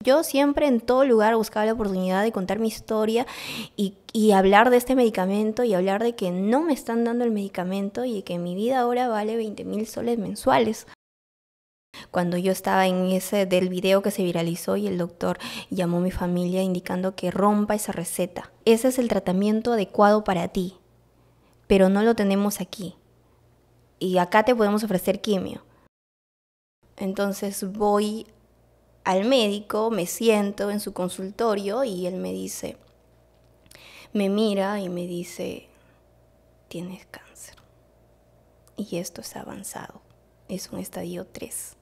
Yo siempre en todo lugar buscaba la oportunidad de contar mi historia y hablar de este medicamento y hablar de que no me están dando el medicamento y que mi vida ahora vale 20.000 soles mensuales. Cuando yo estaba en ese del video que se viralizó y el doctor llamó a mi familia indicando que rompa esa receta. Ese es el tratamiento adecuado para ti, pero no lo tenemos aquí. Y acá te podemos ofrecer quimio. Entonces voy al médico, me siento en su consultorio y él me dice, me mira y me dice, tienes cáncer. Y esto es avanzado, es un estadio 3.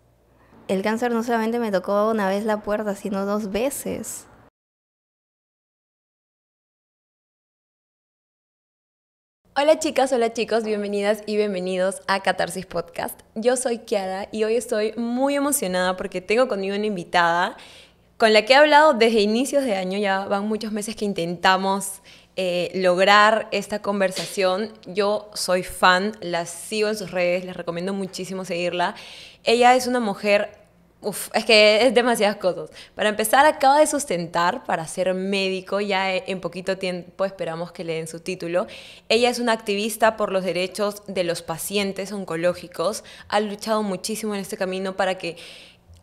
El cáncer no solamente me tocó una vez la puerta, sino 2 veces. Hola chicas, hola chicos, bienvenidas y bienvenidos a Catarsis Podcast. Yo soy Kiara y hoy estoy muy emocionada porque tengo conmigo una invitada con la que he hablado desde inicios de año. Ya van muchos meses que intentamos lograr esta conversación. Yo soy fan, la sigo en sus redes, les recomiendo muchísimo seguirla. Ella es una mujer... es que es demasiadas cosas. Para empezar, acaba de sustentar para ser médico, ya en poquito tiempo esperamos que le den su título. Ella es una activista por los derechos de los pacientes oncológicos, ha luchado muchísimo en este camino para que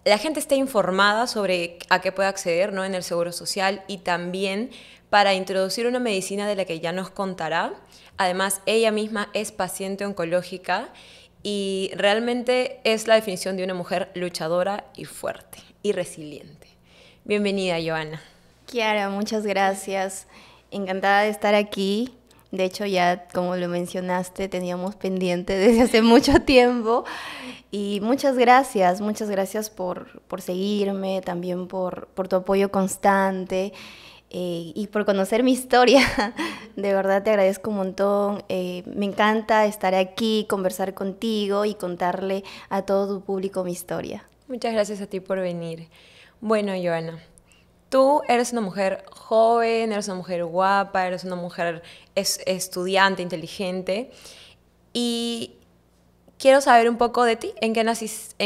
la gente esté informada sobre a qué puede acceder, ¿no?, en el Seguro Social, y también para introducir una medicina de la que ya nos contará. Además, ella misma es paciente oncológica y realmente es la definición de una mujer luchadora y fuerte y resiliente. Bienvenida, Joana. Kiara, muchas gracias. Encantada de estar aquí. De hecho, ya como lo mencionaste, teníamos pendiente desde hace mucho tiempo. Y muchas gracias por seguirme, también por tu apoyo constante y por conocer mi historia. De verdad te agradezco un montón. Me encanta estar aquí, conversar contigo y contarle a todo tu público mi historia. Muchas gracias a ti por venir. Bueno, Joana, tú eres una mujer joven, eres una mujer guapa, eres una mujer estudiante, inteligente, y quiero saber un poco de ti. ¿En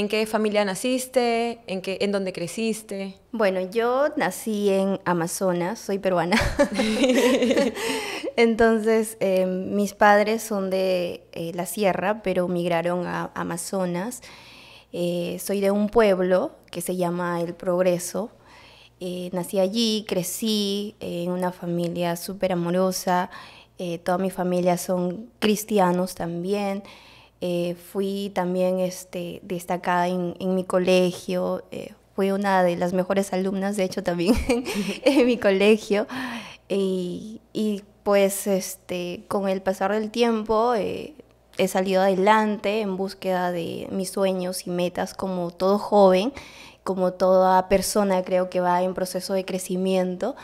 qué familia naciste? ¿En dónde creciste? Bueno, yo nací en Amazonas, soy peruana. Entonces, mis padres son de la sierra, pero migraron a Amazonas. Soy de un pueblo que se llama El Progreso. Nací allí, crecí en una familia súper amorosa. Toda mi familia son cristianos también. Fui también destacada en mi colegio. Fui una de las mejores alumnas, de hecho, también en mi colegio. Y pues con el pasar del tiempo he salido adelante en búsqueda de mis sueños y metas como todo joven, como toda persona creo que va en proceso de crecimiento.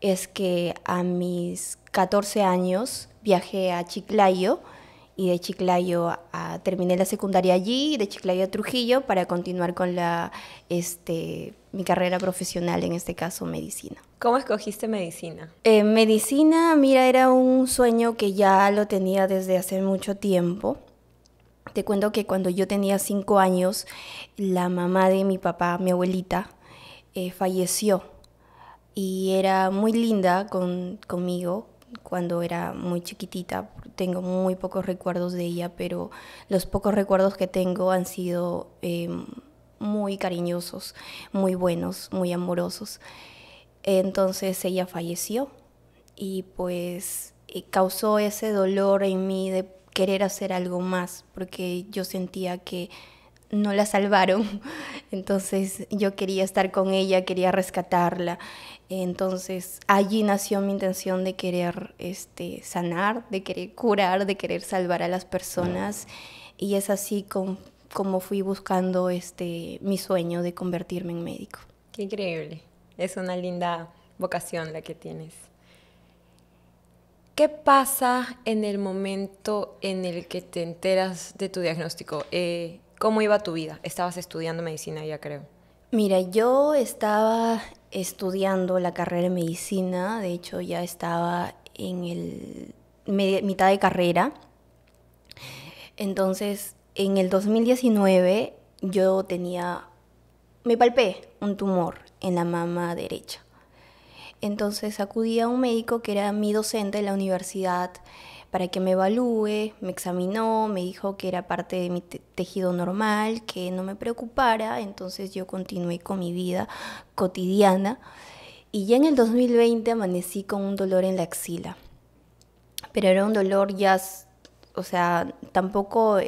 Es que a mis 14 años viajé a Chiclayo y de Chiclayo terminé la secundaria allí, de Chiclayo a Trujillo para continuar con mi carrera profesional, en este caso medicina. ¿Cómo escogiste medicina? Medicina, mira, era un sueño que ya lo tenía desde hace mucho tiempo. Te cuento que cuando yo tenía 5 años, la mamá de mi papá, mi abuelita, falleció y era muy linda conmigo cuando era muy chiquitita. Tengo muy pocos recuerdos de ella, pero los pocos recuerdos que tengo han sido muy cariñosos, muy buenos, muy amorosos. Entonces ella falleció y pues causó ese dolor en mí de querer hacer algo más, porque yo sentía que no la salvaron. Entonces yo quería estar con ella, quería rescatarla. Entonces allí nació mi intención de querer sanar, de querer curar, de querer salvar a las personas. Y es así como fui buscando mi sueño de convertirme en médico. Qué increíble. Es una linda vocación la que tienes. ¿Qué pasa en el momento en el que te enteras de tu diagnóstico? ¿Cómo iba tu vida? Estabas estudiando medicina ya, creo. Mira, yo estaba estudiando la carrera de medicina, de hecho ya estaba en mitad de carrera. Entonces, en el 2019 yo tenía me palpé un tumor en la mama derecha. Entonces acudí a un médico que era mi docente en la universidad para que me evalúe, me examinó, me dijo que era parte de mi tejido normal, que no me preocupara. Entonces yo continué con mi vida cotidiana y ya en el 2020 amanecí con un dolor en la axila. Pero era un dolor ya, o sea, tampoco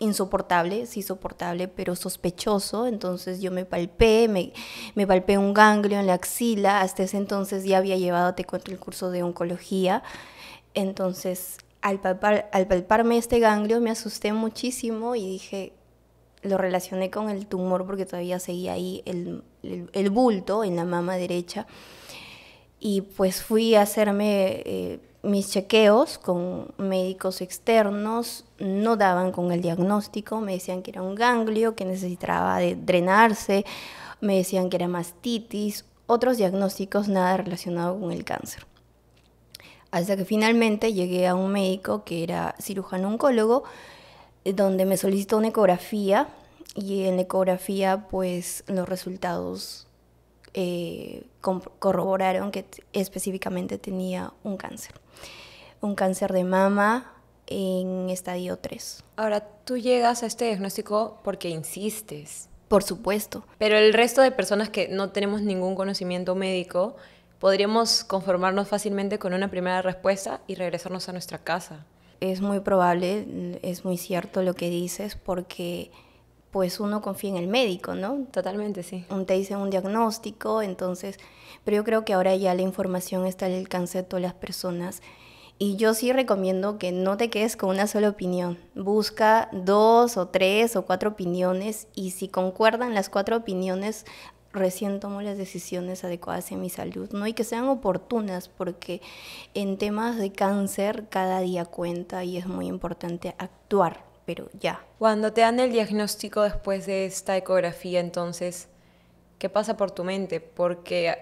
insoportable, sí soportable, pero sospechoso. Entonces yo me palpé, me palpé un ganglio en la axila. Hasta ese entonces ya había llevado, te cuento, el curso de oncología. Entonces al palparme este ganglio me asusté muchísimo y dije, lo relacioné con el tumor porque todavía seguía ahí el bulto en la mama derecha. Y pues fui a hacerme mis chequeos con médicos externos. No daban con el diagnóstico, me decían que era un ganglio, que necesitaba de drenarse, me decían que era mastitis, otros diagnósticos nada relacionado con el cáncer. Hasta que finalmente llegué a un médico que era cirujano oncólogo, donde me solicitó una ecografía, y en la ecografía pues los resultados corroboraron que específicamente tenía un cáncer de mama en estadio 3. Ahora, tú llegas a este diagnóstico porque insistes. Por supuesto. Pero el resto de personas que no tenemos ningún conocimiento médico, podríamos conformarnos fácilmente con una primera respuesta y regresarnos a nuestra casa. Es muy probable, es muy cierto lo que dices, porque pues uno confía en el médico, ¿no? Totalmente, sí. Te dicen un diagnóstico, entonces, pero yo creo que ahora ya la información está al alcance de todas las personas. Y yo sí recomiendo que no te quedes con una sola opinión. Busca 2 o 3 o 4 opiniones, y si concuerdan las 4 opiniones, recién tomo las decisiones adecuadas en mi salud, ¿no? Y que sean oportunas, porque en temas de cáncer cada día cuenta y es muy importante actuar, pero ya. Cuando te dan el diagnóstico después de esta ecografía, entonces, ¿qué pasa por tu mente? Porque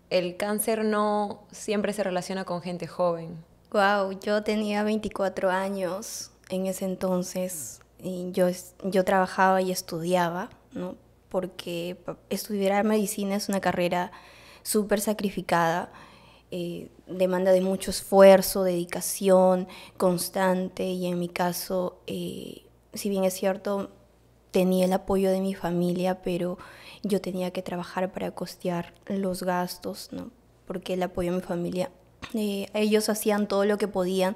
el cáncer no siempre se relaciona con gente joven. Wow, yo tenía 24 años en ese entonces, y yo trabajaba y estudiaba, ¿no? Porque estudiar medicina es una carrera súper sacrificada, demanda de mucho esfuerzo, dedicación constante, y en mi caso, si bien es cierto, tenía el apoyo de mi familia, pero yo tenía que trabajar para costear los gastos, ¿no? Porque el apoyo de mi familia, ellos hacían todo lo que podían,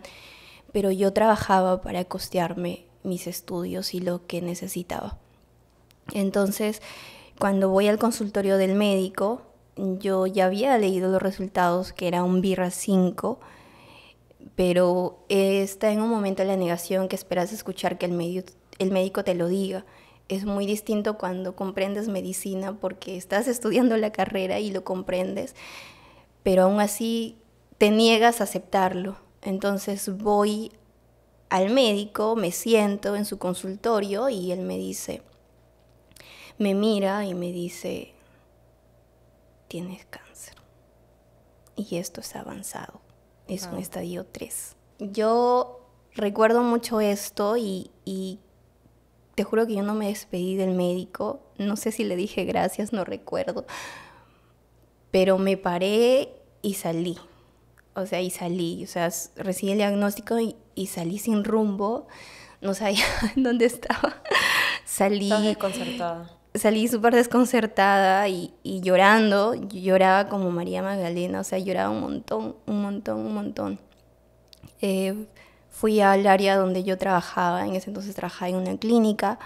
pero yo trabajaba para costearme mis estudios y lo que necesitaba. Entonces, cuando voy al consultorio del médico, yo ya había leído los resultados, que era un BRCA5, pero está en un momento de la negación que esperas escuchar que el médico te lo diga. Es muy distinto cuando comprendes medicina, porque estás estudiando la carrera y lo comprendes, pero aún así te niegas a aceptarlo. Entonces voy al médico, me siento en su consultorio y él me mira y me dice, tienes cáncer y esto es avanzado, es un estadio 3. Yo recuerdo mucho esto y te juro que yo no me despedí del médico, no sé si le dije gracias, no recuerdo, pero me paré y salí. O sea, recibí el diagnóstico y salí sin rumbo, no sabía dónde estaba. Estás desconcertada. Salí súper desconcertada y llorando. Yo lloraba como María Magdalena, o sea, lloraba un montón. Fui al área donde yo trabajaba, en ese entonces trabajaba en una clínica,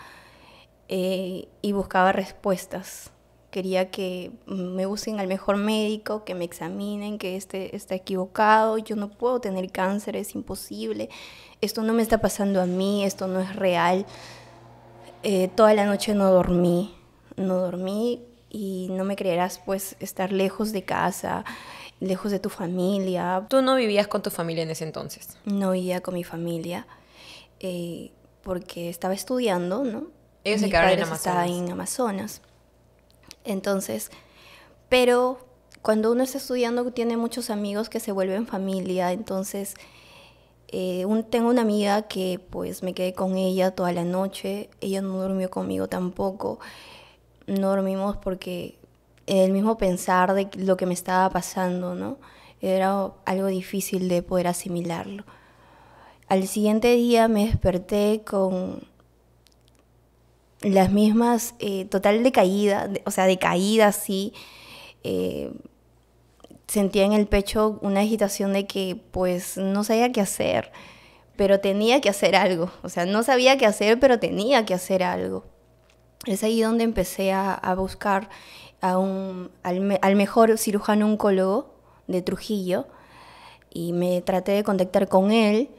y buscaba respuestas. Quería que me busquen al mejor médico, que me examinen, que está equivocado, yo no puedo tener cáncer, es imposible, esto no me está pasando a mí, esto no es real. Toda la noche no dormí y no me creerás, pues, estar lejos de casa, lejos de tu familia. ¿Tú no vivías con tu familia en ese entonces? No vivía con mi familia porque estaba estudiando, ¿no? Ellos se quedaron en Amazonas. Estaban en Amazonas. Entonces, pero cuando uno está estudiando tiene muchos amigos que se vuelven familia. Entonces, tengo una amiga que pues me quedé con ella toda la noche. Ella no durmió conmigo tampoco. no dormimos porque el mismo pensar de lo que me estaba pasando, ¿no? Era algo difícil de poder asimilarlo. Al siguiente día me desperté con las mismas, total decaída, o sea, decaída, sí. Sentía en el pecho una agitación de que pues no sabía qué hacer, pero tenía que hacer algo. O sea, no sabía qué hacer, pero tenía que hacer algo. Es ahí donde empecé a buscar al mejor cirujano oncólogo de Trujillo y me traté de contactar con él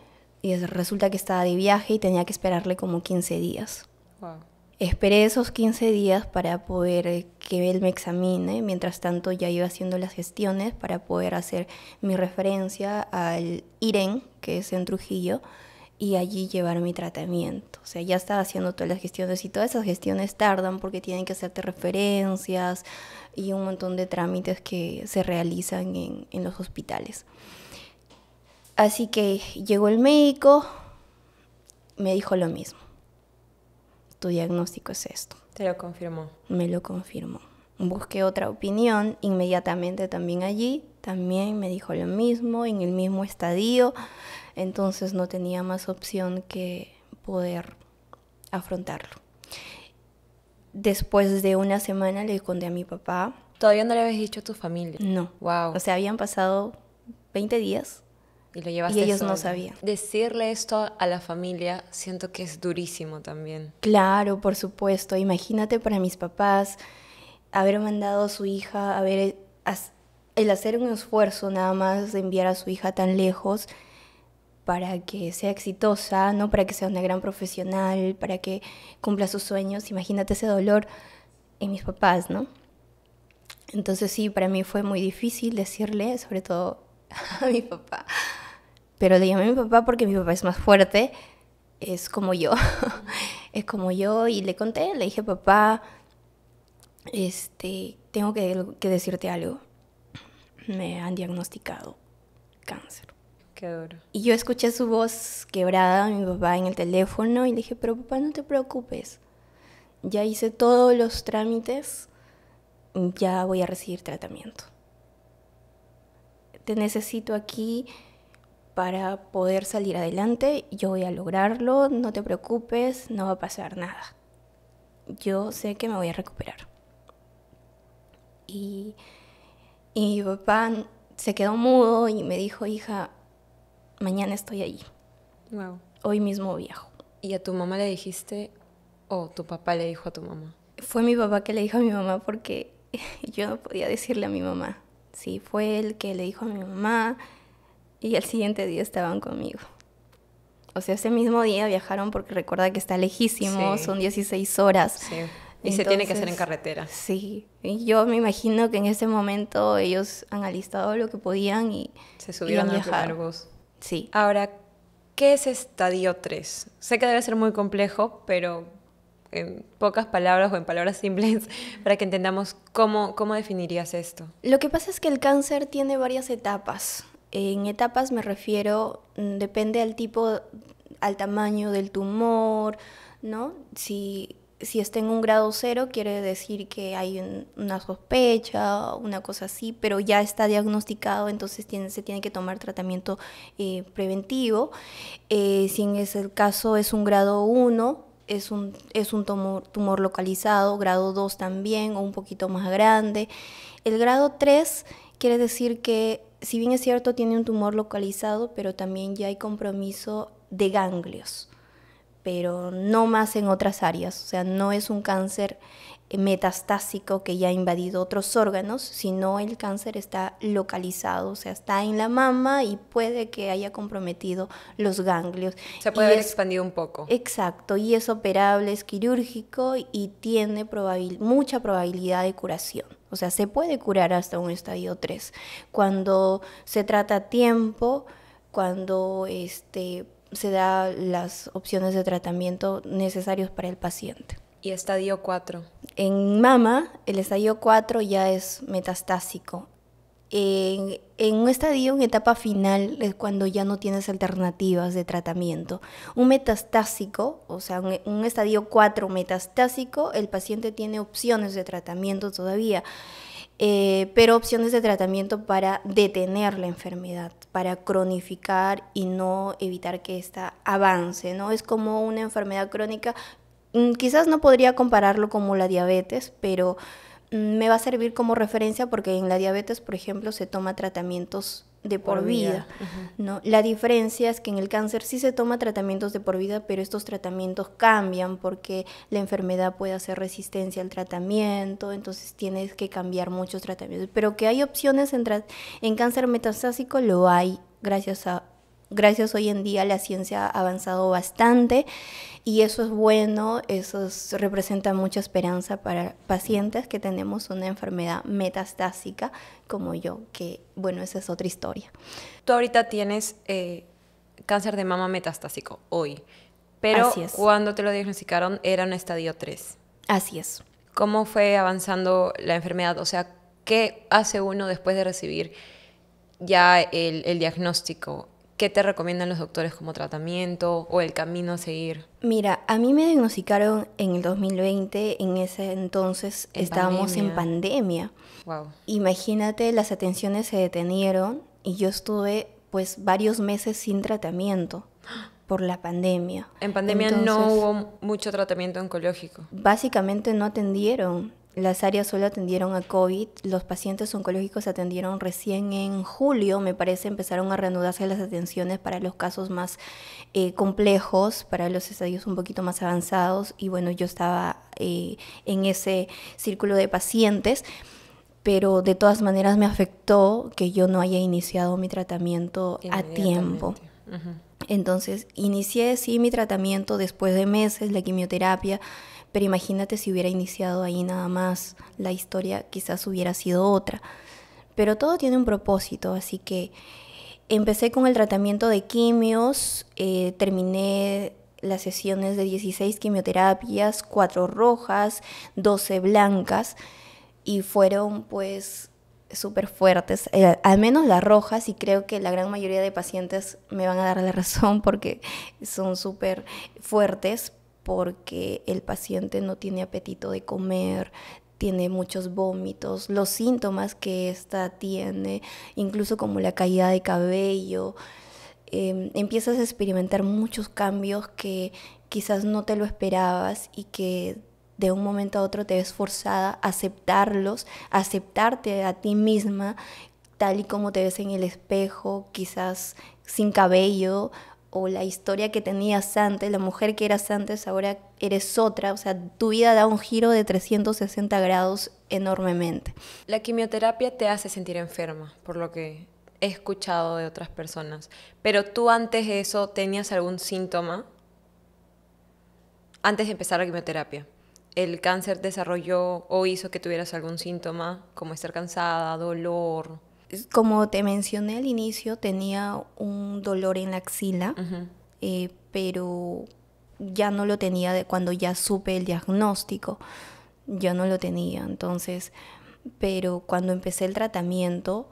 y resulta que estaba de viaje y tenía que esperarle como 15 días. Wow. Esperé esos 15 días para poder que él me examine. Mientras tanto ya iba haciendo las gestiones para poder hacer mi referencia al IREN, que es en Trujillo, y allí llevar mi tratamiento. O sea, ya estaba haciendo todas las gestiones y todas esas gestiones tardan porque tienen que hacerte referencias y un montón de trámites que se realizan en los hospitales. Así que llegó el médico, me dijo lo mismo. Tu diagnóstico es esto. Te lo confirmó. Me lo confirmó. Busqué otra opinión inmediatamente también allí. También me dijo lo mismo, en el mismo estadio. Entonces no tenía más opción que poder afrontarlo. Después de una semana le conté a mi papá. ¿Todavía no le habías dicho a tu familia? No. Wow. O sea, habían pasado 20 días. Y lo llevaste Y ellos sola. no sabían. Decirle esto a la familia siento que es durísimo también. Claro, por supuesto. Imagínate para mis papás haber mandado a su hija, el hacer un esfuerzo nada más de enviar a su hija tan lejos para que sea exitosa, ¿no? Para que sea una gran profesional, para que cumpla sus sueños. Imagínate ese dolor en mis papás, ¿no? Entonces sí, para mí fue muy difícil decirle, sobre todo a mi papá. Pero le llamé a mi papá porque mi papá es más fuerte, es como yo. Es como yo y le conté, le dije, papá, tengo que decirte algo. Me han diagnosticado cáncer. Qué duro. Y yo escuché su voz quebrada a mi papá en el teléfono y le dije, pero papá, no te preocupes. Ya hice todos los trámites, ya voy a recibir tratamiento. Te necesito aquí para poder salir adelante, yo voy a lograrlo, no te preocupes, no va a pasar nada. Yo sé que me voy a recuperar. Y mi papá se quedó mudo y me dijo, hija, mañana estoy allí. Wow. Hoy mismo viajo. ¿Y a tu mamá le dijiste o tu papá le dijo a tu mamá? Fue mi papá que le dijo a mi mamá porque yo no podía decirle a mi mamá. Sí, fue él que le dijo a mi mamá y al siguiente día estaban conmigo. O sea, ese mismo día viajaron porque recuerda que está lejísimo, Sí. son 16 horas. Sí. Y se tiene que hacer en carretera. Sí, y yo me imagino que en ese momento ellos han alistado lo que podían y Se subieron han al primer viajado. bus. Sí. Ahora, ¿qué es estadio 3? Sé que debe ser muy complejo, pero en pocas palabras o en palabras simples, para que entendamos cómo definirías esto. Lo que pasa es que el cáncer tiene varias etapas. En etapas me refiero, depende al tipo, al tamaño del tumor, ¿no? Si está en un grado 0, quiere decir que hay una sospecha, una cosa así, pero ya está diagnosticado, entonces se tiene que tomar tratamiento preventivo. Si en ese caso es un grado 1, es un tumor localizado, grado 2 también, o un poquito más grande. El grado 3 quiere decir que, si bien es cierto, tiene un tumor localizado, pero también ya hay compromiso de ganglios, pero no más en otras áreas. O sea, no es un cáncer metastásico que ya ha invadido otros órganos, sino el cáncer está localizado, o sea, está en la mama y puede que haya comprometido los ganglios. Se puede haber expandido un poco. Exacto, y es operable, es quirúrgico y tiene mucha probabilidad de curación. O sea, se puede curar hasta un estadio 3. Cuando se trata a tiempo, cuando se da las opciones de tratamiento necesarios para el paciente. ¿Y estadio 4? En mama, el estadio 4 ya es metastásico. En un estadio, en etapa final, es cuando ya no tienes alternativas de tratamiento. Un metastásico, o sea, un estadio 4 metastásico, el paciente tiene opciones de tratamiento todavía, pero opciones de tratamiento para detener la enfermedad, para cronificar y no evitar que ésta avance, ¿no? Es como una enfermedad crónica. Quizás no podría compararlo como la diabetes, pero me va a servir como referencia porque en la diabetes, por ejemplo, se toma tratamientos de por vida, ¿no? La diferencia es que en el cáncer sí se toma tratamientos de por vida, pero estos tratamientos cambian porque la enfermedad puede hacer resistencia al tratamiento, entonces tienes que cambiar muchos tratamientos. Pero que hay opciones en cáncer metastásico, lo hay, gracias hoy en día la ciencia ha avanzado bastante y eso es bueno, representa mucha esperanza para pacientes que tenemos una enfermedad metastásica como yo, que bueno, esa es otra historia. Tú ahorita tienes cáncer de mama metastásico hoy, pero cuando te lo diagnosticaron era un estadio 3. Así es. ¿Cómo fue avanzando la enfermedad? O sea, ¿qué hace uno después de recibir ya el diagnóstico? ¿Qué te recomiendan los doctores como tratamiento o el camino a seguir? Mira, a mí me diagnosticaron en el 2020, en ese entonces estábamos en pandemia. Wow. Imagínate, las atenciones se detenieron y yo estuve pues varios meses sin tratamiento por la pandemia. En pandemia entonces, no hubo mucho tratamiento oncológico. Básicamente no atendieron. Las áreas solo atendieron a COVID, los pacientes oncológicos atendieron recién en julio, me parece, empezaron a reanudarse las atenciones para los casos más complejos, para los estadios un poquito más avanzados, y bueno, yo estaba en ese círculo de pacientes, pero de todas maneras me afectó que yo no haya iniciado mi tratamiento a tiempo. Entonces, inicié sí mi tratamiento después de meses, la quimioterapia, pero imagínate si hubiera iniciado ahí nada más, la historia quizás hubiera sido otra. Pero todo tiene un propósito, así que empecé con el tratamiento de quimios, terminé las sesiones de 16 quimioterapias, 4 rojas, 12 blancas, y fueron pues súper fuertes, al menos las rojas, y creo que la gran mayoría de pacientes me van a dar la razón porque son súper fuertes, porque el paciente no tiene apetito de comer, tiene muchos vómitos, los síntomas que ésta tiene, incluso como la caída de cabello, empiezas a experimentar muchos cambios que quizás no te lo esperabas y que de un momento a otro te ves forzada a aceptarlos, a aceptarte a ti misma tal y como te ves en el espejo, quizás sin cabello, o la historia que tenías antes, la mujer que eras antes, ahora eres otra. O sea, tu vida da un giro de 360 grados enormemente. La quimioterapia te hace sentir enferma, por lo que he escuchado de otras personas. Pero tú antes de eso, ¿tenías algún síntoma? Antes de empezar la quimioterapia, ¿el cáncer desarrolló o hizo que tuvieras algún síntoma, como estar cansada, dolor? Como te mencioné al inicio, tenía un dolor en la axila, pero ya no lo tenía de cuando ya supe el diagnóstico, ya no lo tenía. Entonces, pero cuando empecé el tratamiento,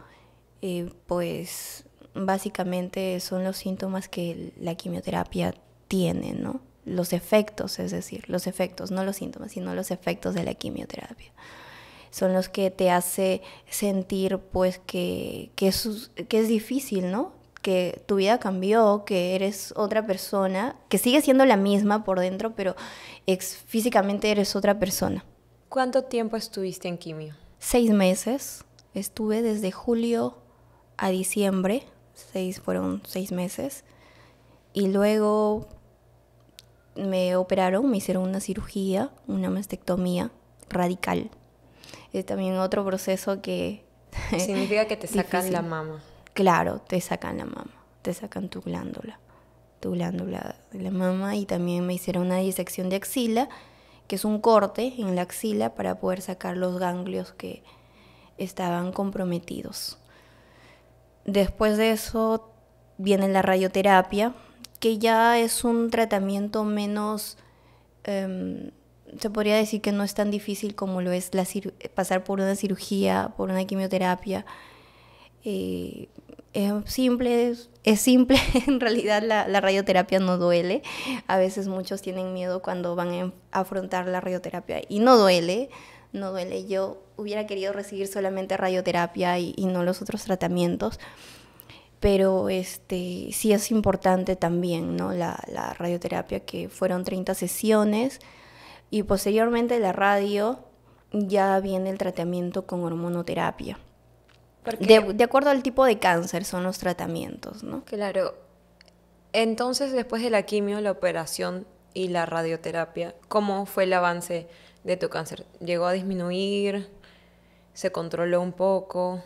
pues básicamente son los síntomas que la quimioterapia tiene, ¿no? Los efectos, es decir, los efectos, no los síntomas, sino los efectos de la quimioterapia. Son los que te hace sentir pues que es difícil, ¿no? Que tu vida cambió, que eres otra persona, que sigue siendo la misma por dentro, pero físicamente eres otra persona. ¿Cuánto tiempo estuviste en quimio? 6 meses. Estuve desde julio a diciembre. Fueron 6 meses. Y luego me operaron, me hicieron una cirugía, una mastectomía radical. Es también otro proceso que... Significa que te sacan la mama. Claro, te sacan la mama, te sacan tu glándula de la mama, y también me hicieron una disección de axila, que es un corte en la axila para poder sacar los ganglios que estaban comprometidos. Después de eso viene la radioterapia, que ya es un tratamiento menos... se podría decir que no es tan difícil como lo es pasar por una cirugía, por una quimioterapia. Es simple, en realidad la radioterapia no duele. A veces muchos tienen miedo cuando van a afrontar la radioterapia y no duele, no duele. Yo hubiera querido recibir solamente radioterapia y no los otros tratamientos, pero sí es importante también, ¿no? La radioterapia, que fueron 30 sesiones, y posteriormente la radio ya viene el tratamiento con hormonoterapia. De acuerdo al tipo de cáncer son los tratamientos, ¿no? Claro. Entonces, después de la quimio, la operación y la radioterapia, ¿cómo fue el avance de tu cáncer? ¿Llegó a disminuir? ¿Se controló un poco?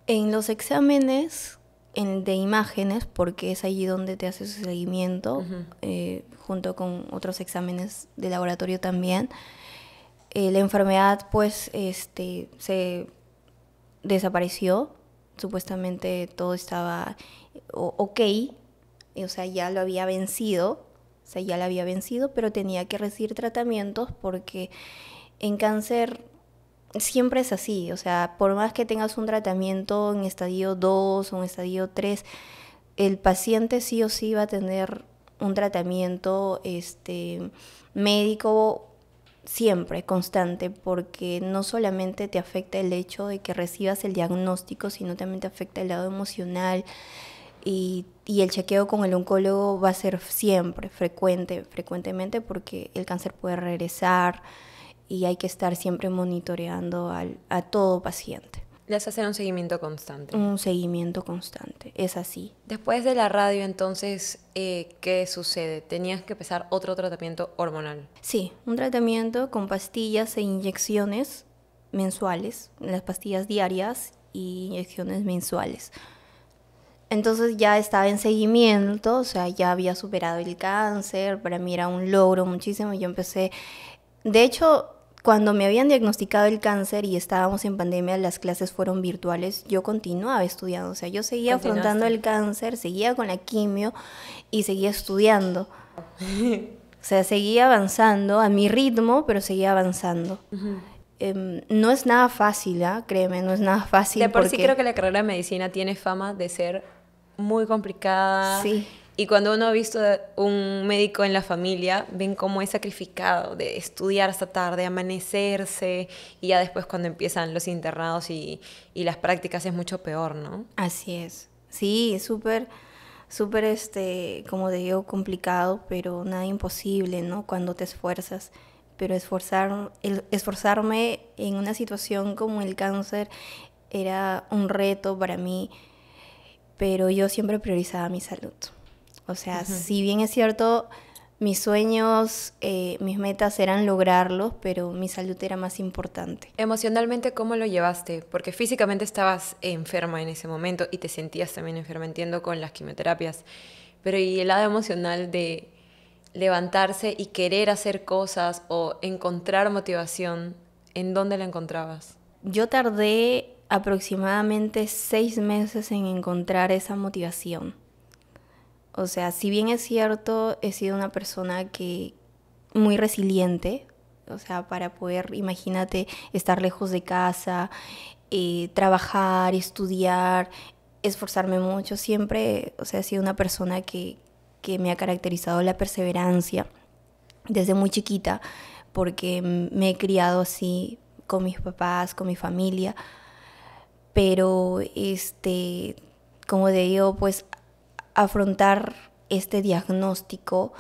En los exámenes de imágenes, porque es allí donde te hace su seguimiento, junto con otros exámenes de laboratorio también, la enfermedad pues se desapareció. Supuestamente todo estaba ok, o sea, ya lo había vencido, pero tenía que recibir tratamientos, porque en cáncer siempre es así. O sea, por más que tengas un tratamiento en estadio 2 o en estadio 3, el paciente sí o sí va a tener un tratamiento médico siempre, constante, porque no solamente te afecta el hecho de que recibas el diagnóstico, sino también te afecta el lado emocional, y el chequeo con el oncólogo va a ser siempre, frecuentemente, porque el cáncer puede regresar y hay que estar siempre monitoreando a todo paciente. Les hacen un seguimiento constante. Un seguimiento constante, es así. Después de la radio, entonces, ¿qué sucede? ¿Tenías que empezar otro tratamiento hormonal? Sí, un tratamiento con pastillas e inyecciones mensuales, las pastillas diarias y inyecciones mensuales. Entonces ya estaba en seguimiento, o sea, ya había superado el cáncer, para mí era un logro muchísimo. Yo empecé, de hecho, cuando me habían diagnosticado el cáncer y estábamos en pandemia, las clases fueron virtuales, yo continuaba estudiando. O sea, yo seguía afrontando el cáncer, seguía con la quimio y seguía estudiando. O sea, seguía avanzando a mi ritmo, pero seguía avanzando. No es nada fácil, créeme, no es nada fácil. De por sí creo que la carrera de medicina tiene fama de ser muy complicada. Sí. Y cuando uno ha visto un médico en la familia, ven cómo es sacrificado de estudiar hasta tarde, amanecerse, y ya después cuando empiezan los internados y las prácticas es mucho peor, ¿no? Así es. Sí, súper, como te digo, complicado, pero nada imposible, ¿no? Cuando te esfuerzas. Pero esforzarme en una situación como el cáncer era un reto para mí, pero yo siempre priorizaba mi salud. O sea, si bien es cierto, mis sueños, mis metas eran lograrlos, pero mi salud era más importante. Emocionalmente, ¿cómo lo llevaste? Porque físicamente estabas enferma en ese momento y te sentías también enferma, entiendo, con las quimioterapias. Pero ¿y el lado emocional de levantarse y querer hacer cosas o encontrar motivación? ¿En dónde la encontrabas? Yo tardé aproximadamente 6 meses en encontrar esa motivación. O sea, si bien es cierto, he sido una persona que muy resiliente, o sea, para poder, imagínate, estar lejos de casa, trabajar, estudiar, esforzarme mucho, siempre, o sea, he sido una persona que me ha caracterizado la perseverancia desde muy chiquita, porque me he criado así con mis papás, con mi familia, pero como te digo, pues afrontar este diagnóstico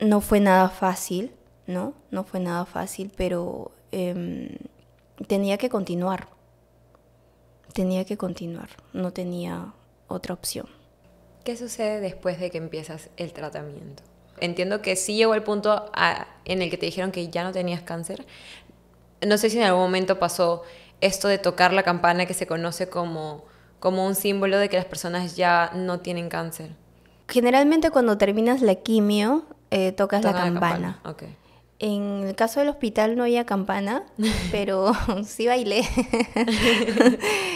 no fue nada fácil, ¿no? No fue nada fácil, pero tenía que continuar, no tenía otra opción. ¿Qué sucede después de que empiezas el tratamiento? Entiendo que sí llegó el punto en el que te dijeron que ya no tenías cáncer. No sé si en algún momento pasó esto de tocar la campana, que se conoce como un símbolo de que las personas ya no tienen cáncer. Generalmente cuando terminas la quimio, tocas la campana. Okay. En el caso del hospital no había campana, pero sí bailé.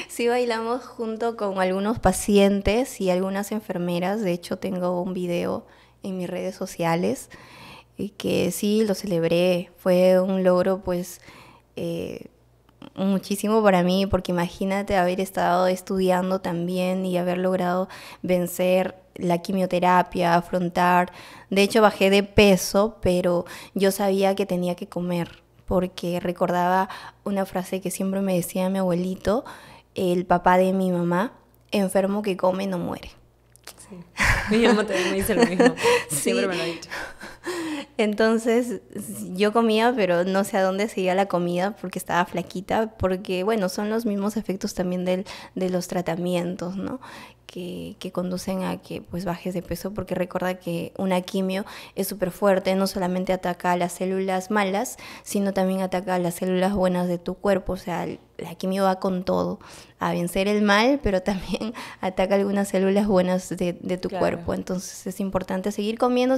Sí bailamos junto con algunos pacientes y algunas enfermeras. De hecho, tengo un video en mis redes sociales que sí lo celebré. Fue un logro, pues, muchísimo para mí, porque imagínate haber estado estudiando también y haber logrado vencer la quimioterapia, afrontar. De hecho, bajé de peso, pero yo sabía que tenía que comer, porque recordaba una frase que siempre me decía mi abuelito, el papá de mi mamá: enfermo que come no muere. Sí. Mi mamá también me dice lo mismo. Siempre Sí. me lo ha dicho. Entonces yo comía, pero no sé a dónde seguía la comida porque estaba flaquita, porque bueno, son los mismos efectos también de los tratamientos, ¿no? Que conducen a que pues bajes de peso, porque recuerda que una quimio es súper fuerte, no solamente ataca a las células malas, sino también ataca a las células buenas de tu cuerpo. O sea, la quimio va con todo, a vencer el mal, pero también ataca algunas células buenas de tu Claro. cuerpo. Entonces es importante seguir comiendo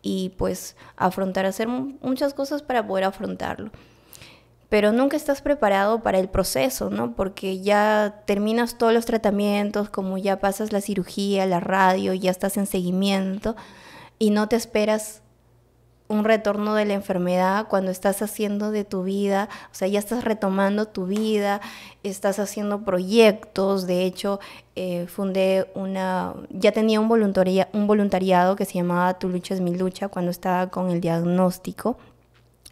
y pues afrontar, hacer muchas cosas para poder afrontarlo. Pero nunca estás preparado para el proceso, ¿no? Porque ya terminas todos los tratamientos, como ya pasas la cirugía, la radio, ya estás en seguimiento y no te esperas un retorno de la enfermedad cuando estás haciendo de tu vida, o sea, ya estás retomando tu vida, estás haciendo proyectos. De hecho, ya tenía un voluntariado que se llamaba Tu lucha es mi lucha cuando estaba con el diagnóstico,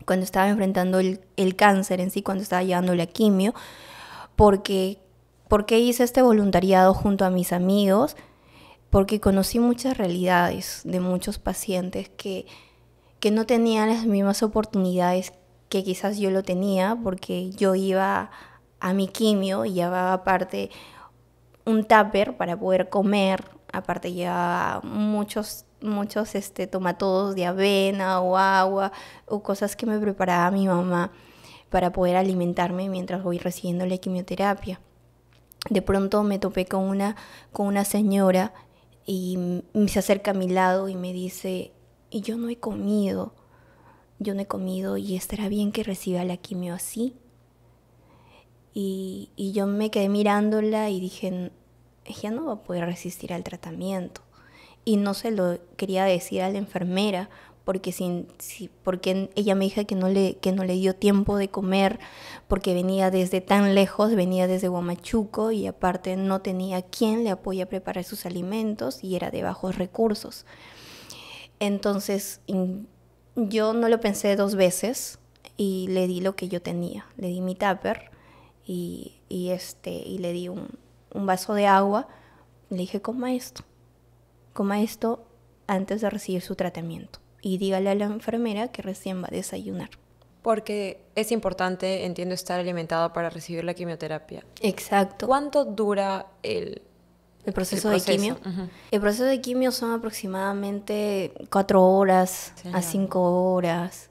cuando estaba enfrentando el cáncer en sí, cuando estaba llevando la quimio, porque hice este voluntariado junto a mis amigos, porque conocí muchas realidades de muchos pacientes que no tenían las mismas oportunidades que quizás yo lo tenía, porque yo iba a mi quimio y llevaba aparte un tupper para poder comer, aparte llevaba muchos tomatodos de avena o agua o cosas que me preparaba mi mamá para poder alimentarme mientras voy recibiendo la quimioterapia. De pronto me topé con una señora y se acerca a mi lado y me dice: y yo no he comido y estará bien que reciba la quimio así. Y yo me quedé mirándola y dije: ella no va a poder resistir al tratamiento. Y no se lo quería decir a la enfermera porque ella me dijo que no le dio tiempo de comer, porque venía desde tan lejos, venía desde Huamachuco, y aparte no tenía quien le apoye a preparar sus alimentos y era de bajos recursos. Entonces yo no lo pensé dos veces y le di lo que yo tenía. Le di mi tupper y le di un vaso de agua. Le dije: coma esto antes de recibir su tratamiento. Y dígale a la enfermera que recién va a desayunar. Porque es importante, entiendo, estar alimentado para recibir la quimioterapia. Exacto. ¿Cuánto dura el proceso de quimio? Uh-huh. El proceso de quimio son aproximadamente 4 horas a 5 horas.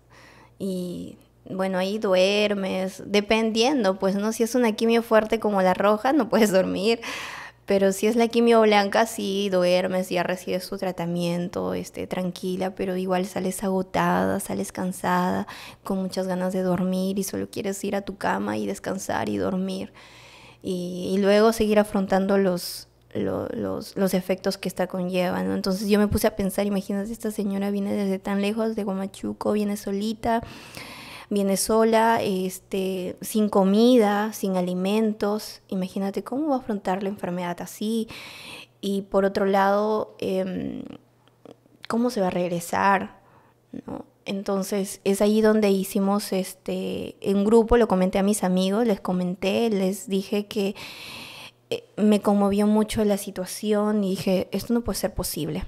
Y bueno, ahí duermes, dependiendo, pues, ¿no? Si es una quimio fuerte como la roja, no puedes dormir. Pero si es la quimio blanca, sí duermes, ya recibes tu tratamiento, tranquila, pero igual sales agotada, sales cansada, con muchas ganas de dormir y solo quieres ir a tu cama y descansar y dormir. Y luego seguir afrontando los efectos que esta conlleva, ¿no? Entonces yo me puse a pensar: imagínate, esta señora viene desde tan lejos de Huamachuco, viene solita, viene sola, sin comida, sin alimentos. Imagínate cómo va a afrontar la enfermedad así. Y por otro lado, cómo se va a regresar, ¿no? Entonces es ahí donde hicimos en grupo, lo comenté a mis amigos, les dije que me conmovió mucho la situación y dije: esto no puede ser posible.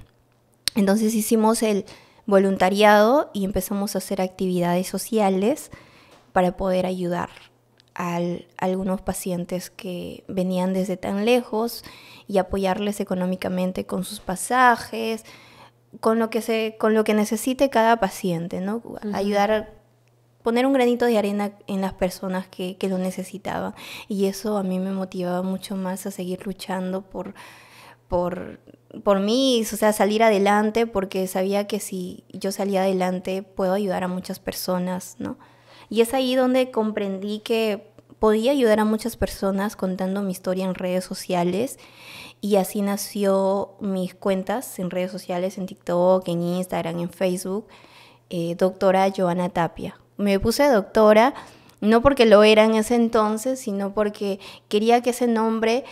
Entonces hicimos el voluntariado y empezamos a hacer actividades sociales para poder ayudar a algunos pacientes que venían desde tan lejos y apoyarles económicamente con sus pasajes, con lo que necesite cada paciente, ¿no? Uh-huh. Ayudar a poner un granito de arena en las personas que lo necesitaban. Y eso a mí me motivaba mucho más a seguir luchando por mí, o sea, salir adelante, porque sabía que si yo salía adelante puedo ayudar a muchas personas, ¿no? Y es ahí donde comprendí que podía ayudar a muchas personas contando mi historia en redes sociales, y así nació mis cuentas en redes sociales, en TikTok, en Instagram, en Facebook, doctora Joana Tapia. Me puse doctora No porque lo era en ese entonces, sino porque quería que ese nombre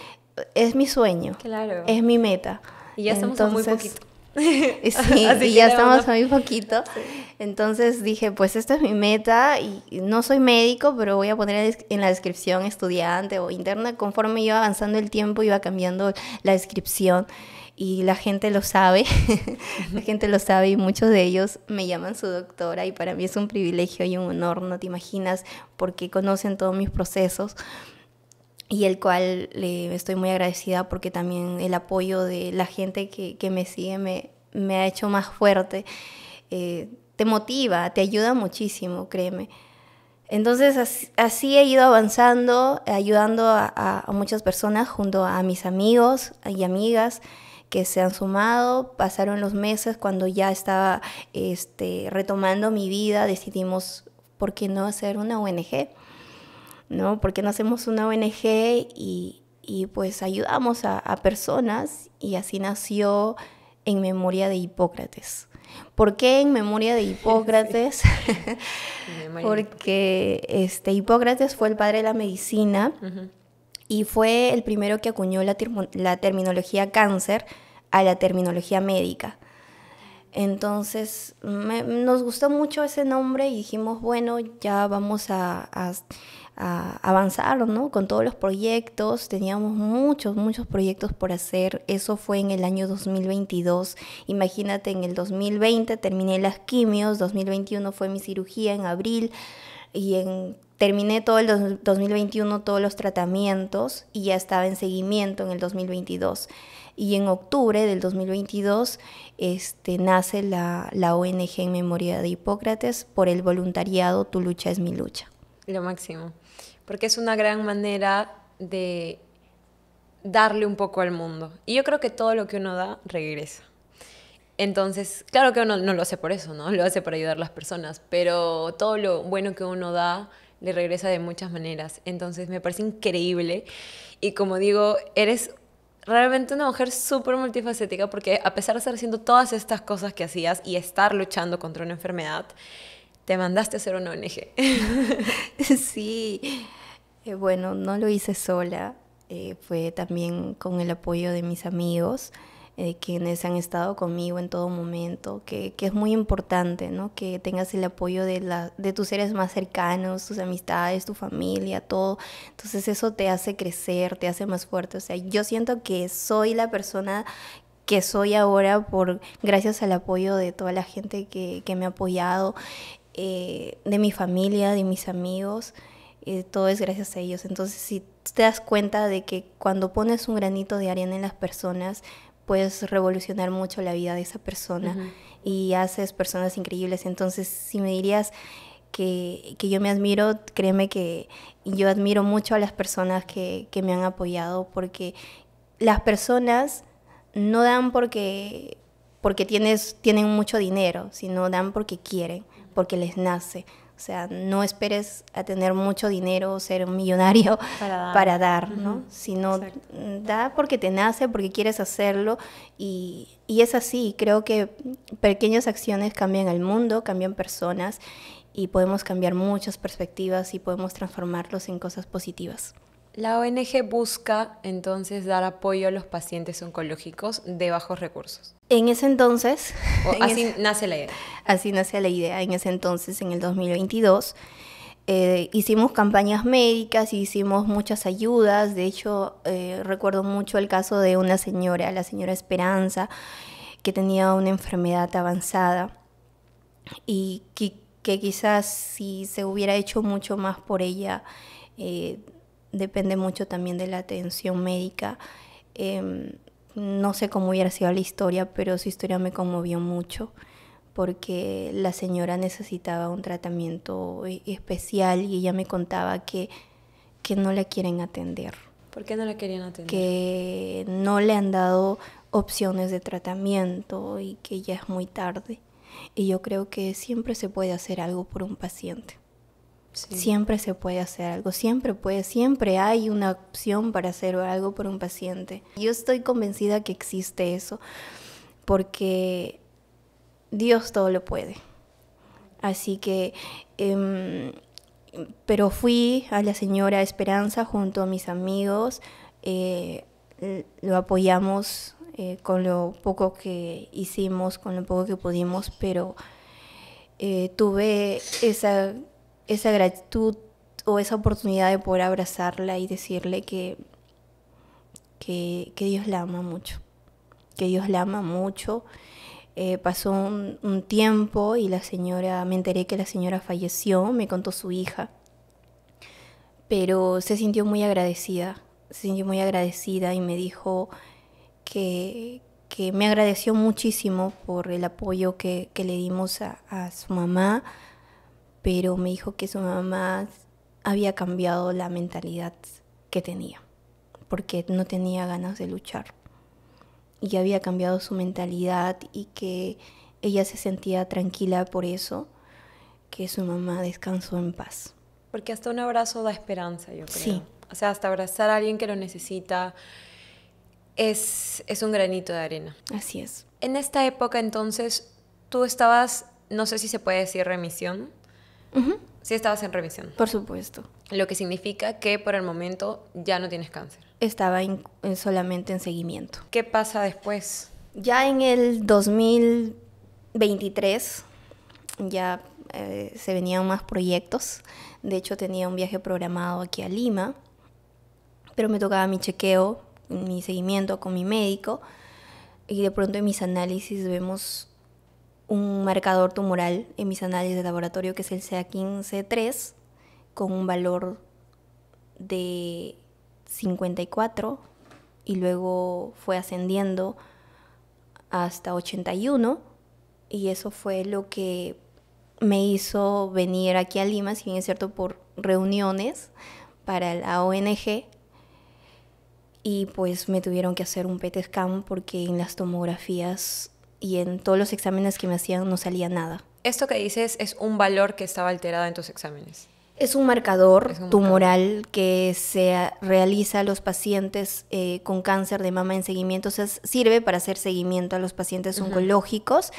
es mi sueño, Claro. es mi meta. Y ya estamos a muy poquito. Sí, Así y que ya era estamos una- a muy poquito. Sí. Entonces dije, pues esta es mi meta y no soy médico, pero voy a poner en la descripción estudiante o interna. Conforme iba avanzando el tiempo, iba cambiando la descripción y la gente lo sabe. La gente lo sabe y muchos de ellos me llaman su doctora y para mí es un privilegio y un honor, no te imaginas, porque conocen todos mis procesos y el cual le estoy muy agradecida porque también el apoyo de la gente que me sigue me ha hecho más fuerte, te motiva, te ayuda muchísimo, créeme. Entonces así he ido avanzando, ayudando a muchas personas junto a mis amigos y amigas que se han sumado. Pasaron los meses cuando ya estaba retomando mi vida, decidimos, ¿por qué no hacer una ONG? ¿No? ¿Por qué no hacemos una ONG y pues ayudamos a personas? Y así nació En Memoria de Hipócrates. ¿Por qué En Memoria de Hipócrates? Porque Hipócrates fue el padre de la medicina y fue el primero que acuñó la terminología cáncer a la terminología médica. Entonces nos gustó mucho ese nombre y dijimos, bueno, ya vamos a avanzar, ¿no? Con todos los proyectos. Teníamos muchos proyectos por hacer. Eso fue en el año 2022. Imagínate, en el 2020 terminé las quimios, 2021 fue mi cirugía en abril y terminé todo el 2021 todos los tratamientos y ya estaba en seguimiento en el 2022. Y en octubre del 2022 nace la ONG En Memoria de Hipócrates por el voluntariado Tu lucha es mi lucha. Lo máximo. Porque es una gran manera de darle un poco al mundo. Y yo creo que todo lo que uno da, regresa. Entonces, claro que uno no lo hace por eso, ¿no? Lo hace para ayudar a las personas, pero todo lo bueno que uno da le regresa de muchas maneras. Entonces, me parece increíble. Y como digo, eres realmente una mujer súper multifacética porque a pesar de estar haciendo todas estas cosas que hacías y estar luchando contra una enfermedad, te mandaste a hacer una ONG. Sí, bueno, no lo hice sola, fue también con el apoyo de mis amigos, quienes han estado conmigo en todo momento, que es muy importante, ¿no? Que tengas el apoyo de tus seres más cercanos, tus amistades, tu familia, todo. Entonces eso te hace crecer, te hace más fuerte. O sea, yo siento que soy la persona que soy ahora gracias al apoyo de toda la gente que me ha apoyado, de mi familia, de mis amigos, todo es gracias a ellos. Entonces, si te das cuenta de que cuando pones un granito de arena en las personas, puedes revolucionar mucho la vida de esa persona y haces personas increíbles. Entonces, si me dirías que yo me admiro, créeme que yo admiro mucho a las personas que me han apoyado, porque las personas no dan porque tienen mucho dinero, sino dan porque quieren, porque les nace. O sea, no esperes a tener mucho dinero o ser un millonario para dar, ¿no? Sino exacto, da porque te nace, porque quieres hacerlo y es así. Creo que pequeñas acciones cambian el mundo, cambian personas y podemos cambiar muchas perspectivas y podemos transformarlos en cosas positivas. La ONG busca entonces dar apoyo a los pacientes oncológicos de bajos recursos. En ese entonces... Así nace la idea. Así nace la idea. En ese entonces, en el 2022, hicimos campañas médicas, hicimos muchas ayudas. De hecho, recuerdo mucho el caso de una señora, la señora Esperanza, que tenía una enfermedad avanzada y que quizás si se hubiera hecho mucho más por ella, depende mucho también de la atención médica. No sé cómo hubiera sido la historia, pero su historia me conmovió mucho porque la señora necesitaba un tratamiento especial y ella me contaba que no la quieren atender. ¿Por qué no la querían atender? Que no le han dado opciones de tratamiento y que ya es muy tarde. Y yo creo que siempre se puede hacer algo por un paciente. Sí. Siempre se puede hacer algo, siempre hay una opción para hacer algo por un paciente. Yo estoy convencida que existe eso, porque Dios todo lo puede. Así que pero fui a la señora Esperanza junto a mis amigos, lo apoyamos con lo poco que hicimos, con lo poco que pudimos, pero tuve esa gratitud o esa oportunidad de poder abrazarla y decirle que Dios la ama mucho, que Dios la ama mucho. Pasó un tiempo y me enteré que la señora falleció, me contó su hija, pero se sintió muy agradecida y me dijo que me agradeció muchísimo por el apoyo que le dimos a su mamá, pero me dijo que su mamá había cambiado la mentalidad que tenía, porque no tenía ganas de luchar. Y había cambiado su mentalidad y que ella se sentía tranquila por eso, que su mamá descansó en paz. Porque hasta un abrazo da esperanza, yo creo. Sí. O sea, hasta abrazar a alguien que lo necesita es un granito de arena. Así es. En esta época, entonces, tú estabas, no sé si se puede decir remisión. Uh-huh. Sí, estabas en remisión. Por supuesto. Lo que significa que por el momento ya no tienes cáncer. Estaba solamente en seguimiento. ¿Qué pasa después? Ya en el 2023 ya se venían más proyectos. De hecho, tenía un viaje programado aquí a Lima, pero me tocaba mi chequeo, mi seguimiento con mi médico, y de pronto en mis análisis vemos un marcador tumoral en mis análisis de laboratorio, que es el CA15-3, con un valor de 54, y luego fue ascendiendo hasta 81, y eso fue lo que me hizo venir aquí a Lima, si bien es cierto, por reuniones para la ONG, y pues me tuvieron que hacer un PET scan porque en las tomografías y en todos los exámenes que me hacían no salía nada. Esto que dices es un valor que estaba alterado en tus exámenes. Es un marcador tumoral que se realiza a los pacientes con cáncer de mama en seguimiento. O sea, sirve para hacer seguimiento a los pacientes oncológicos.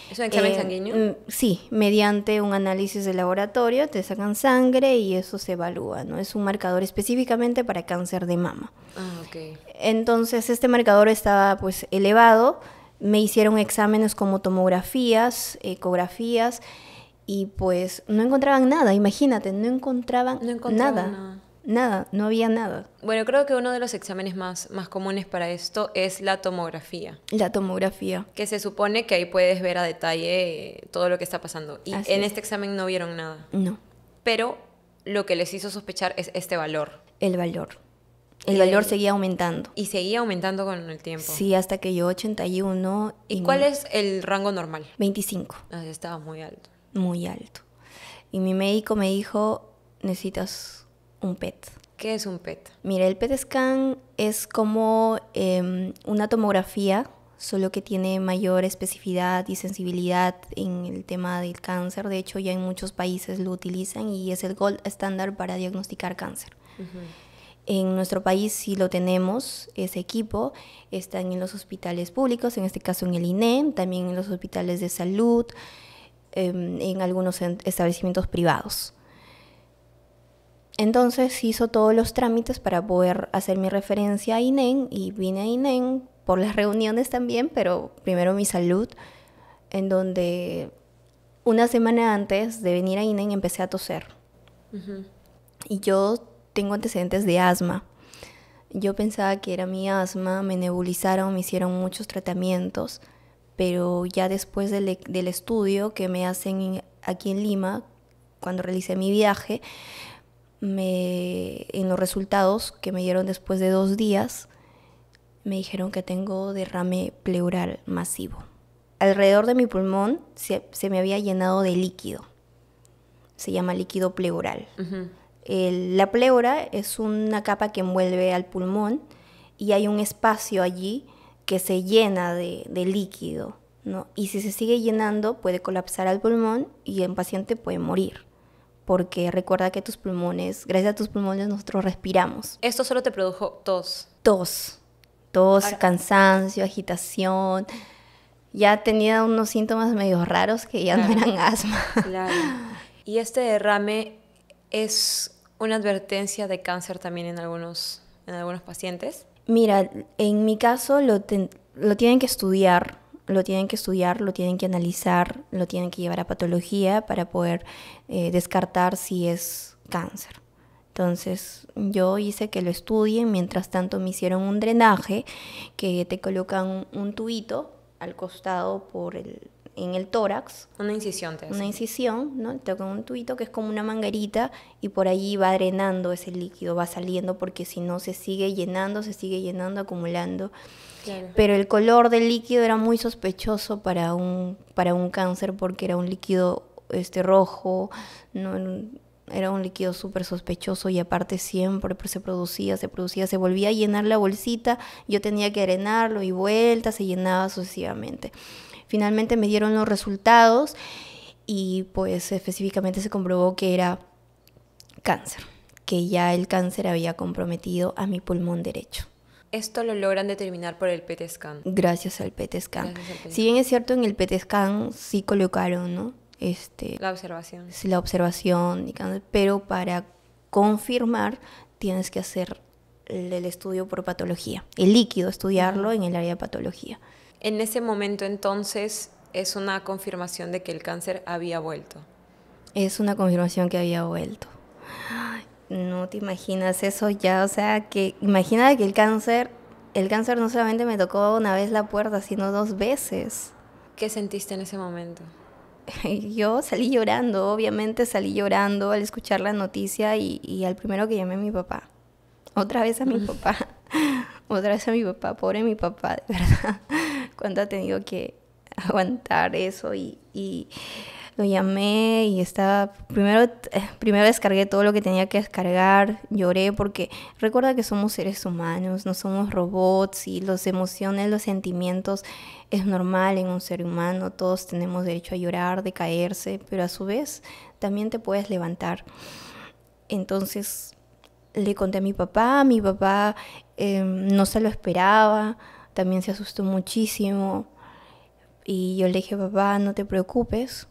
¿Es un examen sanguíneo? Sí, mediante un análisis de laboratorio, te sacan sangre y eso se evalúa, ¿no? Es un marcador específicamente para cáncer de mama. Ah, ok. Entonces, este marcador estaba pues elevado. Me hicieron exámenes como tomografías, ecografías, y pues no encontraban nada, imagínate, no encontraban nada, no había nada. Bueno, creo que uno de los exámenes más comunes para esto es la tomografía. La tomografía. Que se supone que ahí puedes ver a detalle todo lo que está pasando. Y en este examen no vieron nada. No. Pero lo que les hizo sospechar es este valor. El valor. El valor seguía aumentando. Y seguía aumentando con el tiempo. Sí, hasta que llegó 81. ¿Y cuál es el rango normal? 25. Estaba muy alto. Muy alto. Y mi médico me dijo, necesitas un PET. ¿Qué es un PET? Mira, el PET scan es como una tomografía, solo que tiene mayor especificidad y sensibilidad en el tema del cáncer. De hecho, ya en muchos países lo utilizan y es el gold estándar para diagnosticar cáncer. En nuestro país sí lo tenemos, ese equipo. Están en los hospitales públicos, en este caso en el INEM, también en los hospitales de salud, en algunos establecimientos privados. Entonces hizo todos los trámites para poder hacer mi referencia a INEM, y vine a INEM por las reuniones también, pero primero mi salud, en donde una semana antes de venir a INEM empecé a toser. Y yo tengo antecedentes de asma. Yo pensaba que era mi asma, me nebulizaron, me hicieron muchos tratamientos, pero ya después del estudio que me hacen aquí en Lima, cuando realicé mi viaje, en los resultados que me dieron después de 2 días, me dijeron que tengo derrame pleural masivo. Alrededor de mi pulmón se me había llenado de líquido. Se llama líquido pleural. La pleura es una capa que envuelve al pulmón y hay un espacio allí que se llena de líquido, ¿no? Y si se sigue llenando puede colapsar al pulmón y el paciente puede morir, porque recuerda que tus pulmones, gracias a tus pulmones nosotros respiramos. ¿Esto solo te produjo tos? Tos, cansancio, agitación. Ya tenía unos síntomas medio raros que ya no eran asma. Claro. ¿Y este derrame ¿Es una advertencia de cáncer también en algunos pacientes? Mira, en mi caso lo tienen que estudiar, lo tienen que analizar, lo tienen que llevar a patología para poder descartar si es cáncer. Entonces yo hice que lo estudien, mientras tanto me hicieron un drenaje que te colocan un tubito al costado en el tórax. Una incisión te hacen. Una incisión, ¿no? Te tocan un tubito que es como una manguerita y por allí va drenando ese líquido, va saliendo porque si no se sigue llenando, acumulando. Claro. Pero el color del líquido era muy sospechoso para un cáncer porque era un líquido rojo, no, era un líquido súper sospechoso y aparte siempre se producía, se volvía a llenar la bolsita, yo tenía que drenarlo y vuelta, se llenaba sucesivamente. Finalmente me dieron los resultados y pues específicamente se comprobó que era cáncer, que ya el cáncer había comprometido a mi pulmón derecho. Esto lo logran determinar por el PET scan. Gracias al PET scan. Si bien es cierto, en el PET scan sí colocaron, ¿no? La observación. Sí, la observación, pero para confirmar tienes que hacer el estudio por patología. El líquido, estudiarlo en el área de patología. En ese momento entonces es una confirmación de que el cáncer había vuelto. Es una confirmación que había vuelto. No te imaginas eso ya, o sea, que imagina que el cáncer no solamente me tocó una vez la puerta, sino 2 veces. ¿Qué sentiste en ese momento? Yo salí llorando, obviamente salí llorando al escuchar la noticia y al primero que llamé a mi papá. Otra vez a mi papá. Otra vez a mi papá, pobre mi papá, de verdad. Cuánto ha tenido que aguantar eso y lo llamé y estaba... Primero descargué todo lo que tenía que descargar, lloré porque recuerda que somos seres humanos, no somos robots y las emociones, los sentimientos es normal en un ser humano, todos tenemos derecho a llorar, de caerse, pero a su vez también te puedes levantar. Entonces le conté a mi papá no se lo esperaba, también se asustó muchísimo y yo le dije, papá, no te preocupes,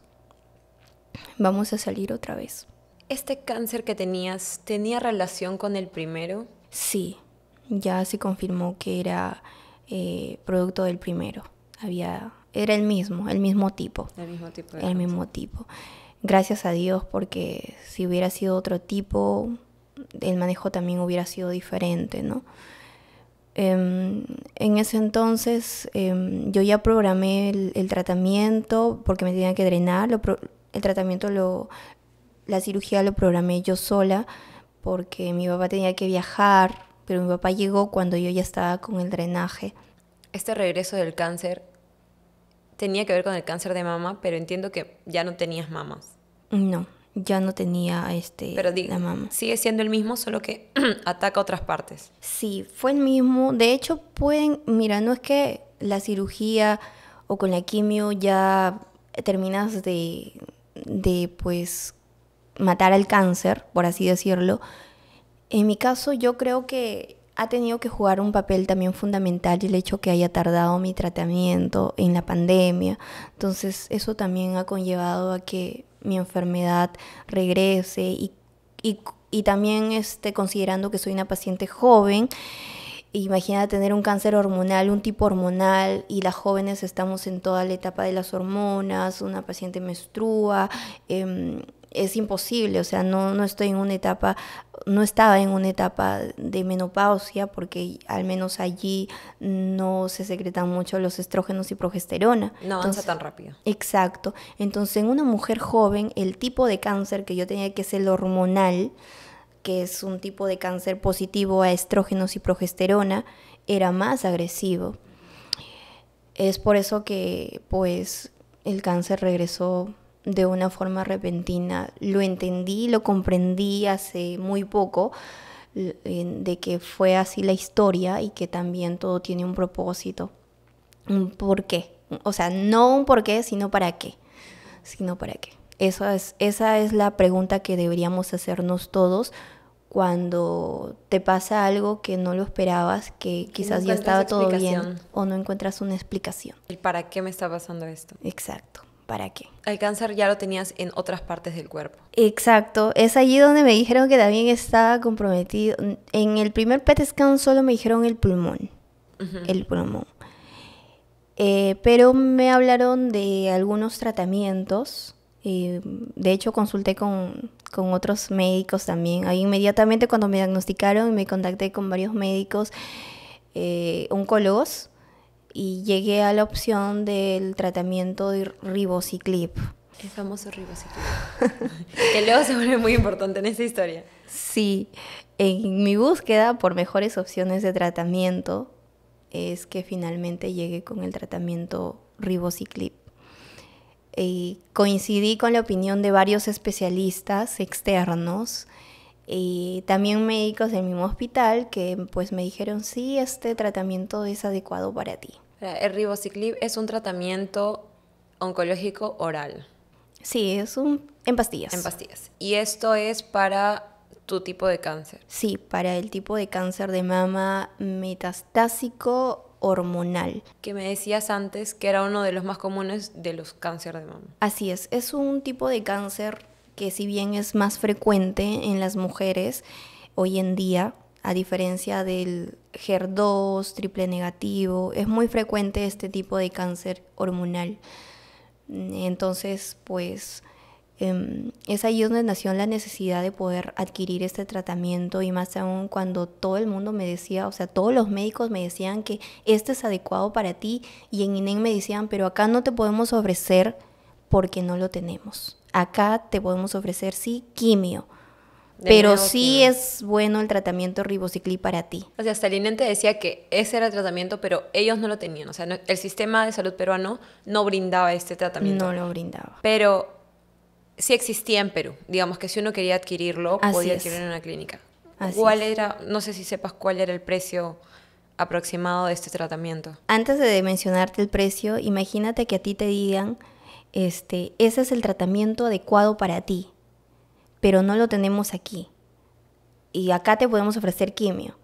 vamos a salir otra vez. ¿Este cáncer que tenías tenía relación con el primero? Sí, ya se confirmó que era producto del primero. Era el mismo tipo. El mismo tipo. Gracias a Dios, porque si hubiera sido otro tipo, el manejo también hubiera sido diferente, ¿no? En ese entonces yo ya programé el tratamiento porque me tenía que drenar. El tratamiento, la cirugía lo programé yo sola porque mi papá tenía que viajar, pero mi papá llegó cuando yo ya estaba con el drenaje. Este regreso del cáncer tenía que ver con el cáncer de mama, pero entiendo que ya no tenías mamas. No, ya no tenía pero digo, la mama. Sigue siendo el mismo, solo que ataca otras partes. Sí, fue el mismo. De hecho, mira, no es que la cirugía o con la quimio ya terminas de pues matar al cáncer, por así decirlo. En mi caso, yo creo que ha tenido que jugar un papel también fundamental el hecho que haya tardado mi tratamiento en la pandemia. Entonces, eso también ha conllevado a que mi enfermedad regrese y también considerando que soy una paciente joven. Imagina tener un cáncer hormonal, un tipo hormonal, y las jóvenes estamos en toda la etapa de las hormonas, una paciente menstrua, es imposible, o sea, no estaba en una etapa de menopausia porque al menos allí no se secretan mucho los estrógenos y progesterona. No avanza tan rápido. Exacto. Entonces, en una mujer joven, el tipo de cáncer que yo tenía, que es el hormonal, que es un tipo de cáncer positivo a estrógenos y progesterona, era más agresivo. Es por eso que pues el cáncer regresó de una forma repentina. Lo entendí, lo comprendí hace muy poco, de que fue así la historia y que también todo tiene un propósito, un porqué. O sea, no un porqué, sino para qué. Esa es la pregunta que deberíamos hacernos todos cuando te pasa algo que no lo esperabas, que quizás ya estaba todo bien o no encuentras una explicación. ¿El para qué me está pasando esto? Exacto. ¿para qué? El cáncer ya lo tenías en otras partes del cuerpo. Exacto, es allí donde me dijeron que también estaba comprometido. En el primer PET scan solo me dijeron el pulmón, el pulmón. Pero me hablaron de algunos tratamientos. De hecho, consulté con otros médicos también. Ahí inmediatamente cuando me diagnosticaron, me contacté con varios médicos, oncólogos, y llegué a la opción del tratamiento de ribociclib. El famoso ribociclib. Que luego se vuelve muy importante en esta historia. Sí, en mi búsqueda por mejores opciones de tratamiento es que finalmente llegué con el tratamiento ribociclib. Coincidí con la opinión de varios especialistas externos y también médicos del mismo hospital que pues me dijeron, sí, este tratamiento es adecuado para ti. El ribociclib es un tratamiento oncológico oral. Sí, es en pastillas. En pastillas. Y esto es para tu tipo de cáncer. Sí, para el tipo de cáncer de mama metastásico hormonal. Que me decías antes que era uno de los más comunes de los cánceres de mama. Así es un tipo de cáncer que si bien es más frecuente en las mujeres hoy en día, a diferencia del HER2, triple negativo, es muy frecuente este tipo de cáncer hormonal. Entonces, pues es ahí donde nació la necesidad de poder adquirir este tratamiento y más aún cuando todo el mundo me decía, o sea, todos los médicos me decían que este es adecuado para ti y en INEM me decían, pero acá no te podemos ofrecer porque no lo tenemos. Acá te podemos ofrecer, sí, quimio. Pero sí es bueno el tratamiento ribociclib para ti. O sea, hasta el INEM te decía que ese era el tratamiento, pero ellos no lo tenían. O sea, el sistema de salud peruano no brindaba este tratamiento. No lo brindaba. Pero sí existía en Perú. Digamos que si uno quería adquirirlo, podía adquirirlo en una clínica. ¿Cuál era? No sé si sepas cuál era el precio aproximado de este tratamiento. Antes de mencionarte el precio, imagínate que a ti te digan, ese es el tratamiento adecuado para ti, pero no lo tenemos aquí. Y acá te podemos ofrecer quimio.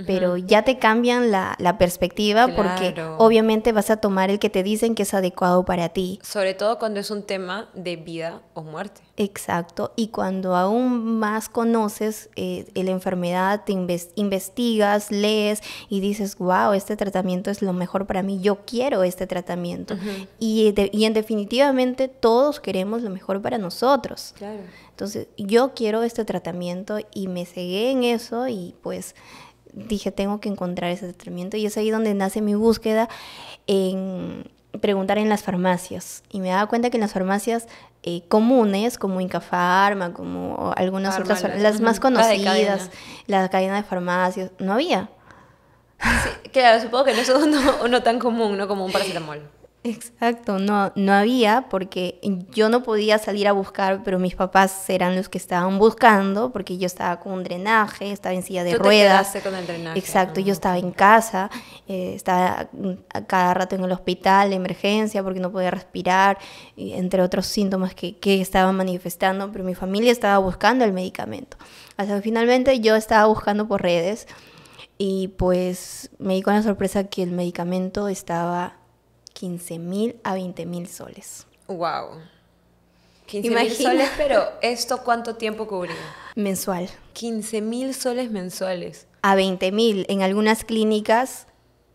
Pero ya te cambian la perspectiva, claro, porque obviamente vas a tomar el que te dicen que es adecuado para ti. Sobre todo cuando es un tema de vida o muerte. Exacto, y cuando aún más conoces la enfermedad, te investigas, lees y dices, wow, este tratamiento es lo mejor para mí, yo quiero este tratamiento. Y en definitivamente todos queremos lo mejor para nosotros. Claro. Entonces, yo quiero este tratamiento y me cegué en eso y pues dije, tengo que encontrar ese tratamiento y es ahí donde nace mi búsqueda en preguntar en las farmacias. Y me daba cuenta que en las farmacias comunes, como Incafarma, como algunas otras, las más conocidas, la cadena de farmacias, no había. Sí, claro, supongo que no es uno tan común, no como un paracetamol. Exacto, no había porque yo no podía salir a buscar, pero mis papás eran los que estaban buscando porque yo estaba con un drenaje, estaba en silla de ruedas. Tú te quedaste con el drenaje. Exacto, yo estaba en casa, estaba a cada rato en el hospital de emergencia porque no podía respirar, entre otros síntomas que estaban manifestando, pero mi familia estaba buscando el medicamento. Hasta que finalmente yo estaba buscando por redes y pues me di con la sorpresa que el medicamento estaba 15.000 a 20.000 soles. Wow. 15.000 soles, pero ¿esto cuánto tiempo cubría? Mensual. 15.000 soles mensuales. A 20.000. En algunas clínicas,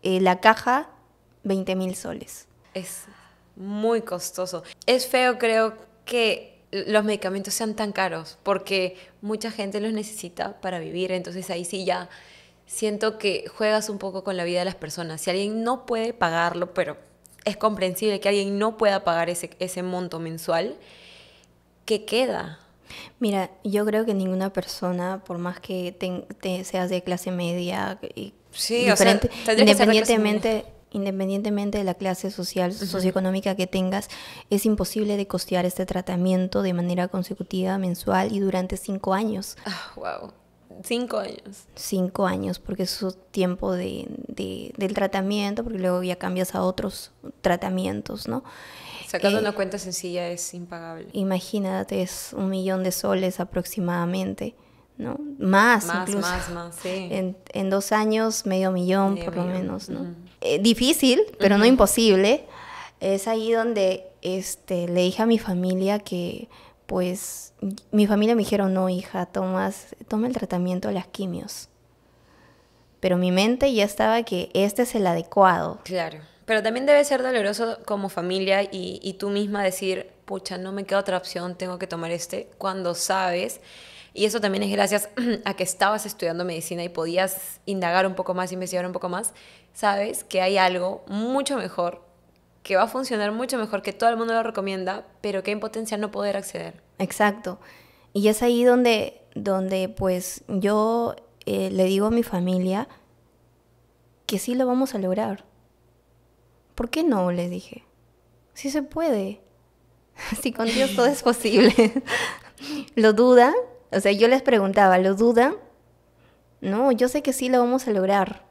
la caja, 20.000 soles. Es muy costoso. Es feo, creo, que los medicamentos sean tan caros, porque mucha gente los necesita para vivir, entonces ahí sí ya siento que juegas un poco con la vida de las personas. Si alguien no puede pagarlo, pero es comprensible que alguien no pueda pagar ese monto mensual, ¿qué queda? Mira, yo creo que ninguna persona, por más que seas de clase media, sí, diferente, o sea, independientemente de la clase social, socioeconómica que tengas, es imposible de costear este tratamiento de manera consecutiva, mensual y durante 5 años. Wow. 5 años. 5 años, porque es su tiempo del tratamiento, porque luego ya cambias a otros tratamientos, ¿no? Sacando una cuenta sencilla es impagable. Imagínate, es 1.000.000 de soles aproximadamente, ¿no? Más incluso. Más, sí. En 2 años, 500.000 por lo menos, ¿no? Difícil, pero no imposible. Es ahí donde le dije a mi familia que, pues, mi familia me dijeron, no, hija, toma el tratamiento de las quimios. Pero mi mente ya estaba que este es el adecuado. Claro. Pero también debe ser doloroso como familia y tú misma decir, pucha, no me queda otra opción, tengo que tomar cuando sabes. Y eso también es gracias a que estabas estudiando medicina y podías indagar un poco más, investigar un poco más. Sabes que hay algo mucho mejor, que va a funcionar mucho mejor, que todo el mundo lo recomienda, pero que hay potencia no poder acceder. Exacto. Y es ahí donde pues yo le digo a mi familia que sí lo vamos a lograr. ¿Por qué no? Les dije. Sí se puede. Si con Dios todo es posible. ¿Lo dudan? O sea, yo les preguntaba, ¿lo dudan? No, yo sé que sí lo vamos a lograr.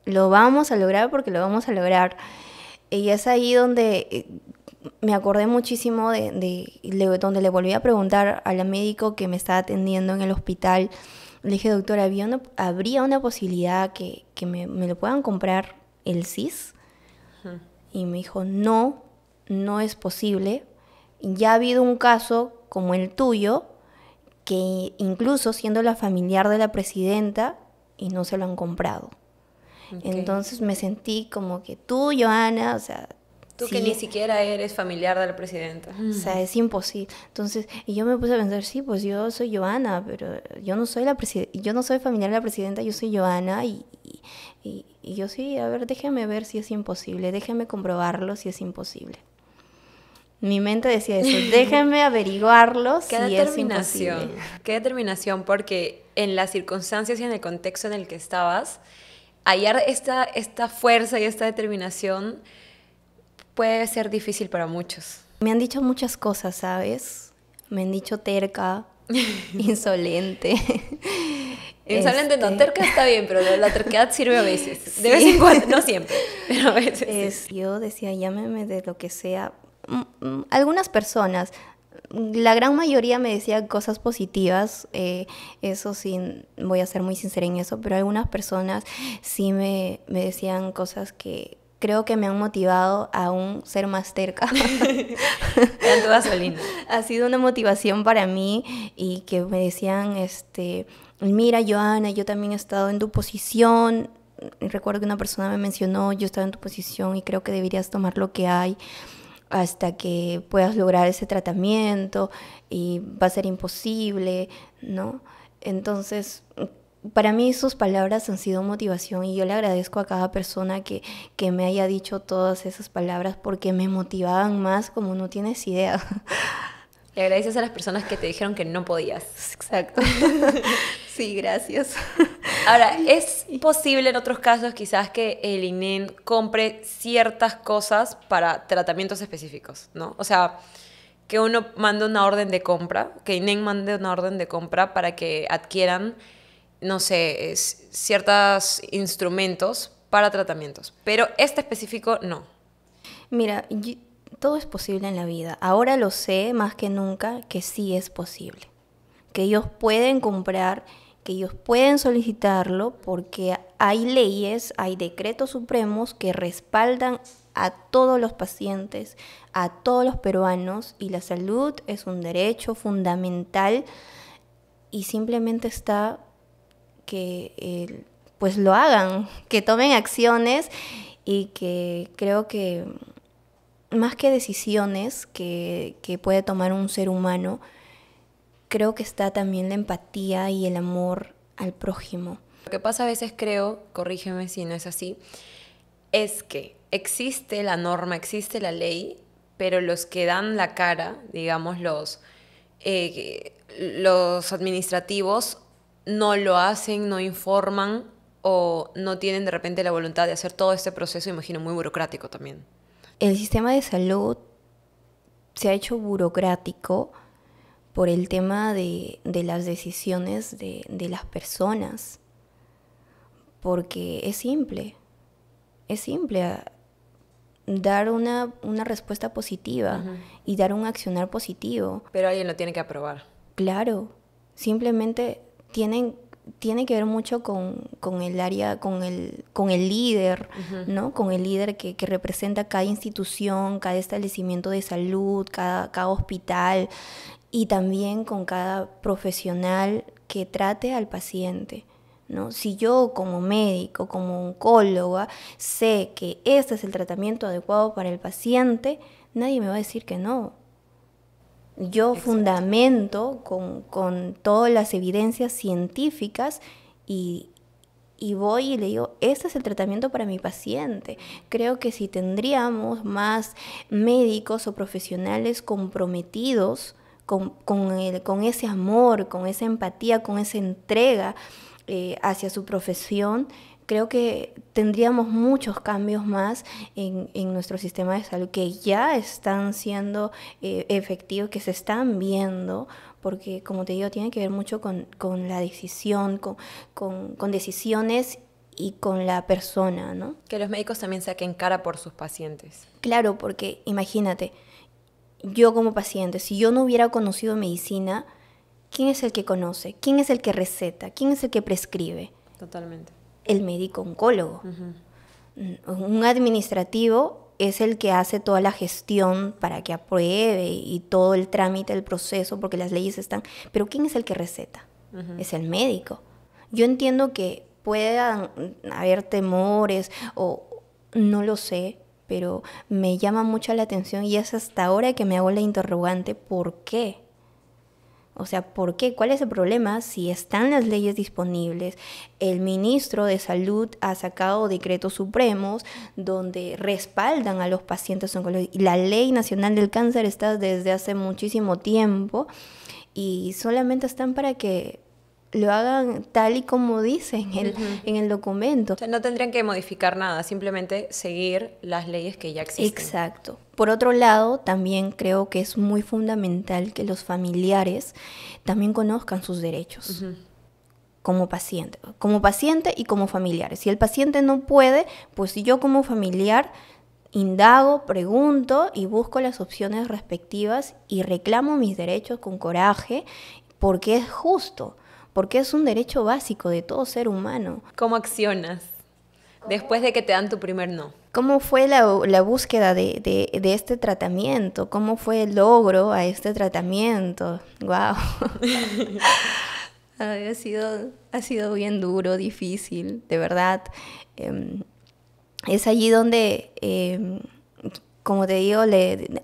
Lo vamos a lograr porque lo vamos a lograr. Y es ahí donde me acordé muchísimo donde le volví a preguntar a la médico que me estaba atendiendo en el hospital. Le dije, doctora, ¿habría una posibilidad que me lo puedan comprar el CIS? Uh-huh. Y me dijo, no es posible. Ya ha habido un caso como el tuyo, que incluso siendo la familiar de la presidenta, y no se lo han comprado. Okay. Entonces me sentí como que tú, Joana, o sea... Tú sí, que ni siquiera eres familiar de la presidenta. O sea, es imposible. Entonces, y yo me puse a pensar, sí, pues yo soy Joana, pero yo no soy familiar de la presidenta, yo soy Joana y yo sí, a ver, déjeme ver si es imposible, déjeme comprobarlo si es imposible. Mi mente decía eso, déjenme averiguarlo si es imposible. Qué determinación, porque en las circunstancias y en el contexto en el que estabas, hallar esta fuerza y esta determinación puede ser difícil para muchos. Me han dicho muchas cosas, ¿sabes? Me han dicho terca, insolente. Insolente no, terca está bien, pero la terquedad sirve a veces. Sí. De vez en cuando, no siempre, pero a veces. Sí. Yo decía, llámeme de lo que sea. Algunas personas, la gran mayoría me decía cosas positivas, eso sí, voy a ser muy sincera en eso, pero algunas personas sí me decían cosas que creo que me han motivado a aún ser más terca. Tanto gasolina. Ha sido una motivación para mí y que me decían, mira, Joana, yo también he estado en tu posición. Recuerdo que una persona me mencionó, yo estaba en tu posición y creo que deberías tomar lo que hay hasta que puedas lograr ese tratamiento y va a ser imposible, ¿no? Entonces, para mí sus palabras han sido motivación y yo le agradezco a cada persona que me haya dicho todas esas palabras porque me motivaban más como no tienes idea. Le agradeces a las personas que te dijeron que no podías. Exacto. Sí, gracias. Ahora, ¿es posible en otros casos quizás que el INEM compre ciertas cosas para tratamientos específicos, ¿no? O sea, que uno mande una orden de compra, que INEM mande una orden de compra para que adquieran, no sé, ciertos instrumentos para tratamientos, pero este específico no. Mira, todo es posible en la vida. Ahora lo sé más que nunca que sí es posible. Que ellos pueden comprar, que ellos pueden solicitarlo porque hay leyes, hay decretos supremos que respaldan a todos los pacientes, a todos los peruanos y la salud es un derecho fundamental y simplemente está que pues lo hagan, que tomen acciones y que creo que más que decisiones que puede tomar un ser humano, creo que está también la empatía y el amor al prójimo. Lo que pasa a veces creo, corrígeme si no es así, es que existe la norma, existe la ley, pero los que dan la cara, digamos los administrativos, no lo hacen, no informan o no tienen de repente la voluntad de hacer todo este proceso, imagino, muy burocrático también. El sistema de salud se ha hecho burocrático por el tema de las decisiones de las personas, porque es simple dar una respuesta positiva uh-huh. y dar un accionar positivo. Pero alguien lo tiene que aprobar. Claro, simplemente tienen tiene que ver mucho con el área, con el líder, ¿no? Con el líder que representa cada institución, cada establecimiento de salud, cada hospital, y también con cada profesional que trate al paciente, ¿no? Si yo como médico, como oncóloga, sé que este es el tratamiento adecuado para el paciente, nadie me va a decir que no. Yo Exacto. fundamento con todas las evidencias científicas y voy y le digo, este es el tratamiento para mi paciente. Creo que si tendríamos más médicos o profesionales comprometidos con ese amor, con esa empatía, con esa entrega hacia su profesión, creo que tendríamos muchos cambios más en nuestro sistema de salud que ya están siendo efectivos, que se están viendo, porque como te digo, tiene que ver mucho con la decisión, con decisiones y con la persona, ¿no? Que los médicos también saquen cara por sus pacientes. Claro, porque imagínate, yo como paciente, si yo no hubiera conocido medicina, ¿quién es el que conoce? ¿Quién es el que receta? ¿Quién es el que prescribe? Totalmente. El médico oncólogo. Un administrativo es el que hace toda la gestión para que apruebe y todo el trámite, el proceso, porque las leyes están... Pero ¿quién es el que receta? Es el médico. Yo entiendo que puedan haber temores o no lo sé, pero me llama mucho la atención y es hasta ahora que me hago la interrogante, ¿por qué? O sea, ¿por qué? ¿Cuál es el problema? Si están las leyes disponibles, el ministro de Salud ha sacado decretos supremos donde respaldan a los pacientes oncológicos. Y la Ley Nacional del Cáncer está desde hace muchísimo tiempo y solamente están para que lo hagan tal y como dice en el documento. O sea, no tendrían que modificar nada, simplemente seguir las leyes que ya existen. Exacto. Por otro lado, también creo que es muy fundamental que los familiares también conozcan sus derechos como paciente y como familiares. Si el paciente no puede, pues yo como familiar indago, pregunto y busco las opciones respectivas y reclamo mis derechos con coraje porque es justo. Porque es un derecho básico de todo ser humano. ¿Cómo accionas después de que te dan tu primer no? ¿Cómo fue la búsqueda de este tratamiento? ¿Cómo fue el logro a este tratamiento? ¡Wow! Ha sido bien duro, difícil, de verdad. Es allí donde, como te digo,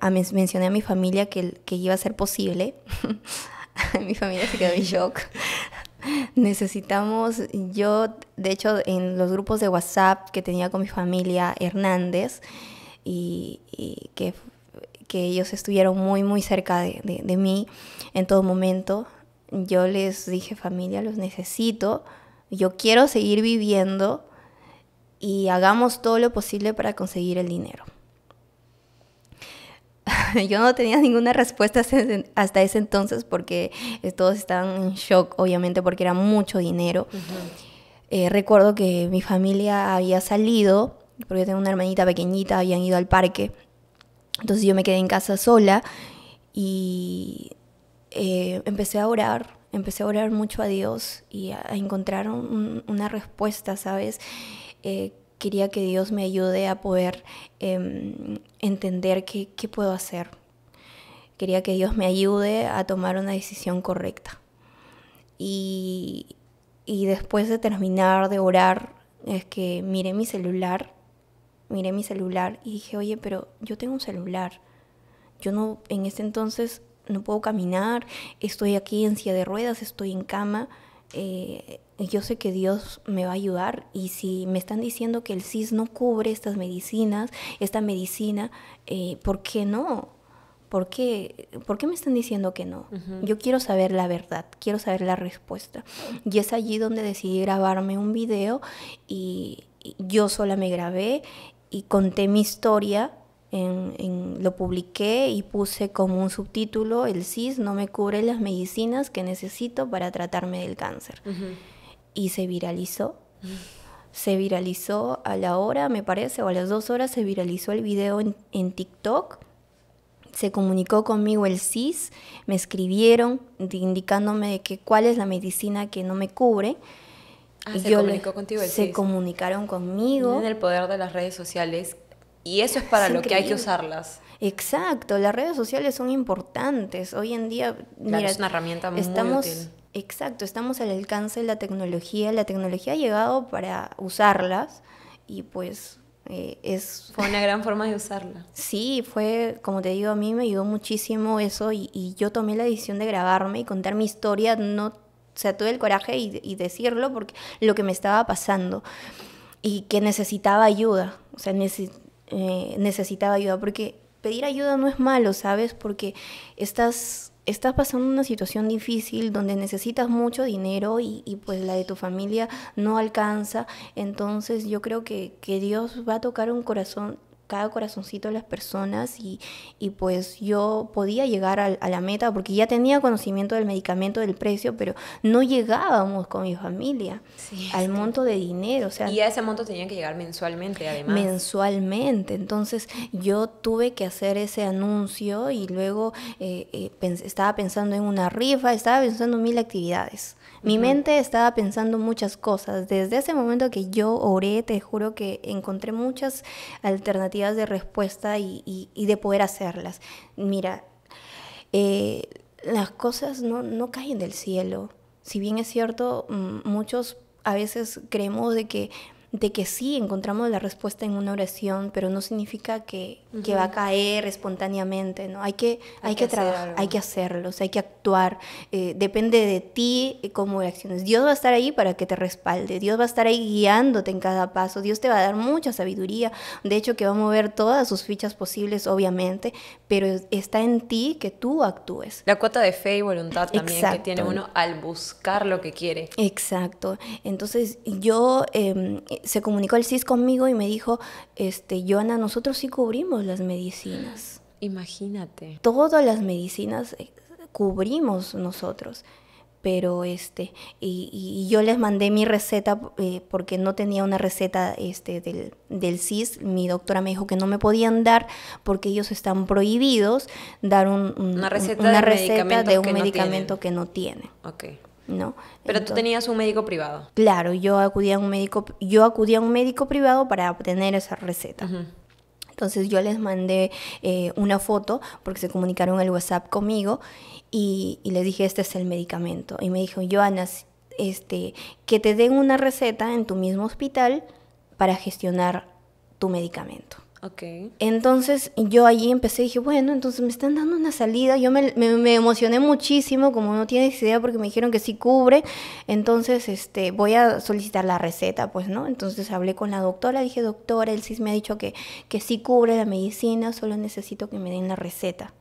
mencioné a mi familia que iba a ser posible. Mi familia se quedó en shock. Necesitamos, yo de hecho en los grupos de WhatsApp que tenía con mi familia Hernández y que ellos estuvieron muy muy cerca de mí en todo momento, yo les dije, familia, los necesito, yo quiero seguir viviendo y hagamos todo lo posible para conseguir el dinero. Yo no tenía ninguna respuesta hasta ese entonces porque todos estaban en shock, obviamente, porque era mucho dinero. Recuerdo que mi familia había salido, porque yo tengo una hermanita pequeñita, habían ido al parque. Entonces yo me quedé en casa sola y empecé a orar mucho a Dios y a encontrar una respuesta, ¿sabes? Quería que Dios me ayude a poder entender qué puedo hacer. Quería que Dios me ayude a tomar una decisión correcta. Y después de terminar de orar, es que miré mi celular y dije, oye, pero yo tengo un celular. Yo no, en ese entonces no puedo caminar, estoy aquí en silla de ruedas, estoy en cama. Yo sé que Dios me va a ayudar y si me están diciendo que el CIS no cubre esta medicina, ¿por qué no? ¿Por qué me están diciendo que no? Yo quiero saber la verdad, quiero saber la respuesta. Y es allí donde decidí grabarme un video y yo sola me grabé y conté mi historia. Lo publiqué y puse como un subtítulo: el CIS no me cubre las medicinas que necesito para tratarme del cáncer. Y se viralizó. Se viralizó a la hora, me parece, o a las 2 horas se viralizó el video en TikTok. Se comunicó conmigo el CIS, me escribieron indicándome de que cuál es la medicina que no me cubre. Ah, se comunicó contigo el Se CIS. comunicaron conmigo. Tienen el poder de las redes sociales y eso es para lo que hay que usarlas. Exacto, las redes sociales son importantes. Hoy en día, Claro, mira, es una herramienta muy útil. Exacto, estamos al alcance de la tecnología. La tecnología ha llegado para usarlas y pues Fue una gran forma de usarla. Sí, fue, como te digo, a mí me ayudó muchísimo eso y yo tomé la decisión de grabarme y contar mi historia, no, o sea, tuve el coraje y decirlo porque lo que me estaba pasando y que necesitaba ayuda, o sea, necesitaba ayuda porque pedir ayuda no es malo, ¿sabes? Porque estás pasando una situación difícil donde necesitas mucho dinero y pues la de tu familia no alcanza. Entonces yo creo que Dios va a tocar un corazón, cada corazoncito de las personas y pues yo podía llegar a la meta porque ya tenía conocimiento del medicamento, del precio, pero no llegábamos con mi familia al monto de dinero. O sea, y a ese monto tenían que llegar mensualmente, además. Mensualmente. Entonces yo tuve que hacer ese anuncio y luego estaba pensando en una rifa, estaba pensando en 1000 actividades. Mi mente estaba pensando muchas cosas. Desde ese momento que yo oré, te juro que encontré muchas alternativas de respuesta y de poder hacerlas. Mira, las cosas no caen del cielo. Si bien es cierto, muchos a veces creemos de que sí encontramos la respuesta en una oración, pero no significa que va a caer espontáneamente, ¿no? Hay que trabajar, hay que hacerlo, o sea, hay que actuar. Depende de ti cómo reacciones. Dios va a estar ahí para que te respalde. Dios va a estar ahí guiándote en cada paso. Dios te va a dar mucha sabiduría. De hecho, que va a mover todas sus fichas posibles, obviamente, pero está en ti que tú actúes. La cuota de fe y voluntad también. Exacto. Que tiene uno al buscar lo que quiere. Exacto. Entonces yo se comunicó el CIS conmigo y me dijo, Joana, nosotros sí cubrimos las medicinas. Imagínate. Todas las medicinas cubrimos nosotros. Pero y yo les mandé mi receta porque no tenía una receta del CIS. Mi doctora me dijo que no me podían dar porque ellos están prohibidos dar una receta de un medicamento que no tienen. Okay. ¿No? Pero entonces, tú tenías un médico privado. Claro, yo acudía a un médico privado para obtener esa receta. Entonces yo les mandé una foto porque se comunicaron el WhatsApp conmigo y les dije, este es el medicamento. Y me dijo, Joana, que te den una receta en tu mismo hospital para gestionar tu medicamento. Okay. Entonces yo allí empecé y dije, bueno, entonces me están dando una salida. Yo me emocioné muchísimo, como no tienes idea, porque me dijeron que sí cubre. Entonces voy a solicitar la receta, pues, ¿no? Entonces hablé con la doctora, dije, doctora, el CIS me ha dicho que sí cubre la medicina, solo necesito que me den la receta.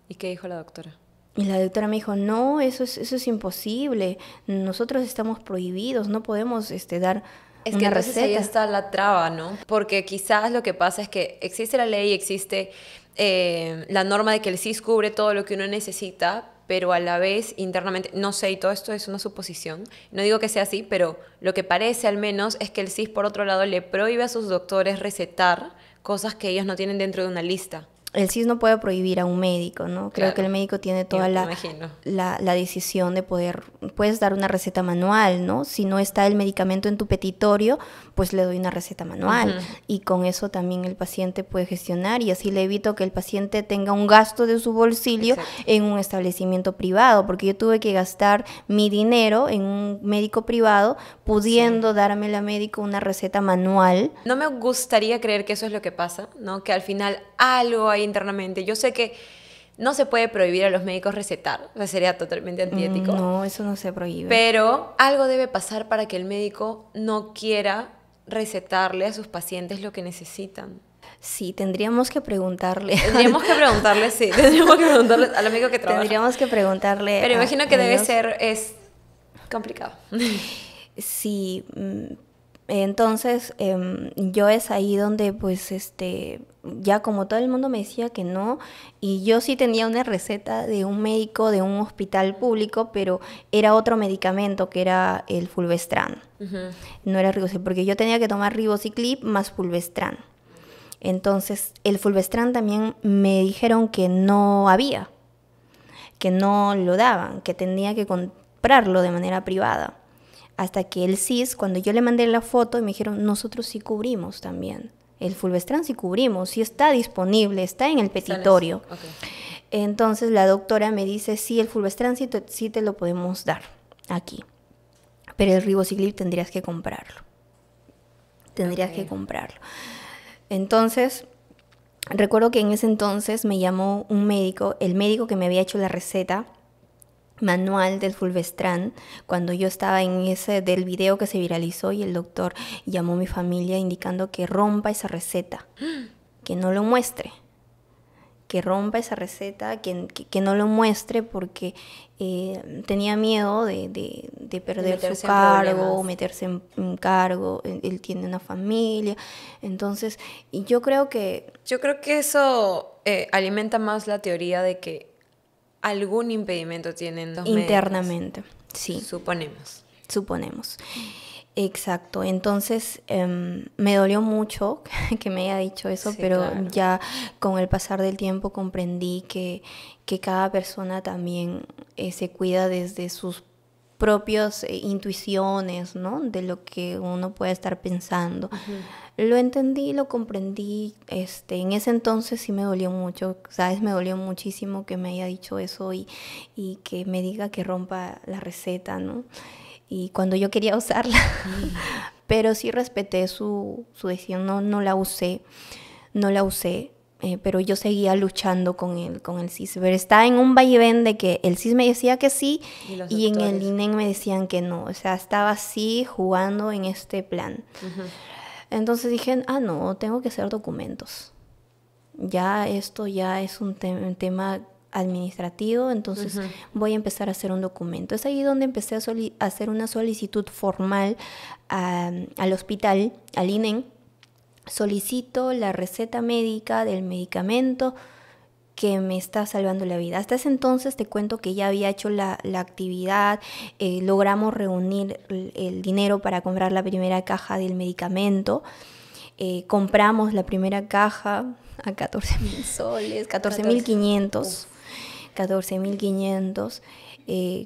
¿Y qué dijo la doctora? Y la doctora me dijo, no, eso es imposible. Nosotros estamos prohibidos, no podemos dar... Es que entonces ahí está la traba, ¿no? Porque quizás lo que pasa es que existe la ley, existe la norma de que el CIS cubre todo lo que uno necesita, pero a la vez internamente, no sé, y todo esto es una suposición, no digo que sea así, pero lo que parece al menos es que el CIS por otro lado le prohíbe a sus doctores recetar cosas que ellos no tienen dentro de una lista. El CIS no puede prohibir a un médico, ¿no? Creo que el médico tiene toda la decisión de puedes dar una receta manual, ¿no? Si no está el medicamento en tu petitorio, pues le doy una receta manual. Y con eso también el paciente puede gestionar y así le evito que el paciente tenga un gasto de su bolsillo en un establecimiento privado, porque yo tuve que gastar mi dinero en un médico privado, pudiendo darme la médico una receta manual. No me gustaría creer que eso es lo que pasa, ¿no? Que al final algo hay internamente. Yo sé que no se puede prohibir a los médicos recetar, o sea, sería totalmente antiético. No, eso no se prohíbe. Pero algo debe pasar para que el médico no quiera recetarle a sus pacientes lo que necesitan. Sí, tendríamos que preguntarle. Tendríamos que preguntarle al amigo que trabaja. Tendríamos que preguntarle. Pero imagino que debe ser, es complicado. Sí, entonces yo es ahí donde pues ya como todo el mundo me decía que no, y yo sí tenía una receta de un médico de un hospital público, pero era otro medicamento que era el fulvestrán. No era Ribociclib, porque yo tenía que tomar Ribociclib más fulvestrán. Entonces, el fulvestrán también me dijeron que no había, que no lo daban, que tenía que comprarlo de manera privada. Hasta que el CIS, cuando yo le mandé la foto, me dijeron, nosotros sí cubrimos también. El fulvestrán sí cubrimos, sí está disponible, está en el petitorio. Okay. Entonces la doctora me dice, sí, el fulvestrán sí te lo podemos dar aquí. Pero el ribociclib tendrías que comprarlo. Tendrías que comprarlo. Entonces, recuerdo que en ese entonces me llamó un médico, el médico que me había hecho la receta manual del fulvestrán, cuando yo estaba en ese del video que se viralizó, y el doctor llamó a mi familia indicando que rompa esa receta, que no lo muestre, que rompa esa receta, que no lo muestre porque tenía miedo de perder su cargo, meterse en cargo, él tiene una familia. Entonces, y yo creo que eso alimenta más la teoría de que algún impedimento tienen los internamente, médicos. Sí. Suponemos. Exacto, entonces me dolió mucho que me haya dicho eso, sí, pero claro, ya con el pasar del tiempo comprendí que cada persona también se cuida desde sus propias intuiciones, ¿no? De lo que uno puede estar pensando. Uh-huh. Lo entendí, lo comprendí, en ese entonces sí me dolió mucho, ¿sabes? Me dolió muchísimo que me haya dicho eso y que me diga que rompa la receta, ¿no? Y cuando yo quería usarla, pero sí respeté su decisión, no la usé, pero yo seguía luchando con el CIS. Pero estaba en un vaivén de que el CIS me decía que sí y en el INEM me decían que no. O sea, estaba así jugando en este plan. Uh-huh. Entonces dije, no, tengo que hacer documentos. Ya esto ya es un tema administrativo, entonces uh-huh, voy a empezar a hacer un documento. Es ahí donde empecé a hacer una solicitud formal al hospital, al INEM. Solicito la receta médica del medicamento que me está salvando la vida. Hasta ese entonces te cuento que ya había hecho la actividad, logramos reunir el dinero para comprar la primera caja del medicamento. Compramos la primera caja a 14,000 soles, 14,500. 14,500,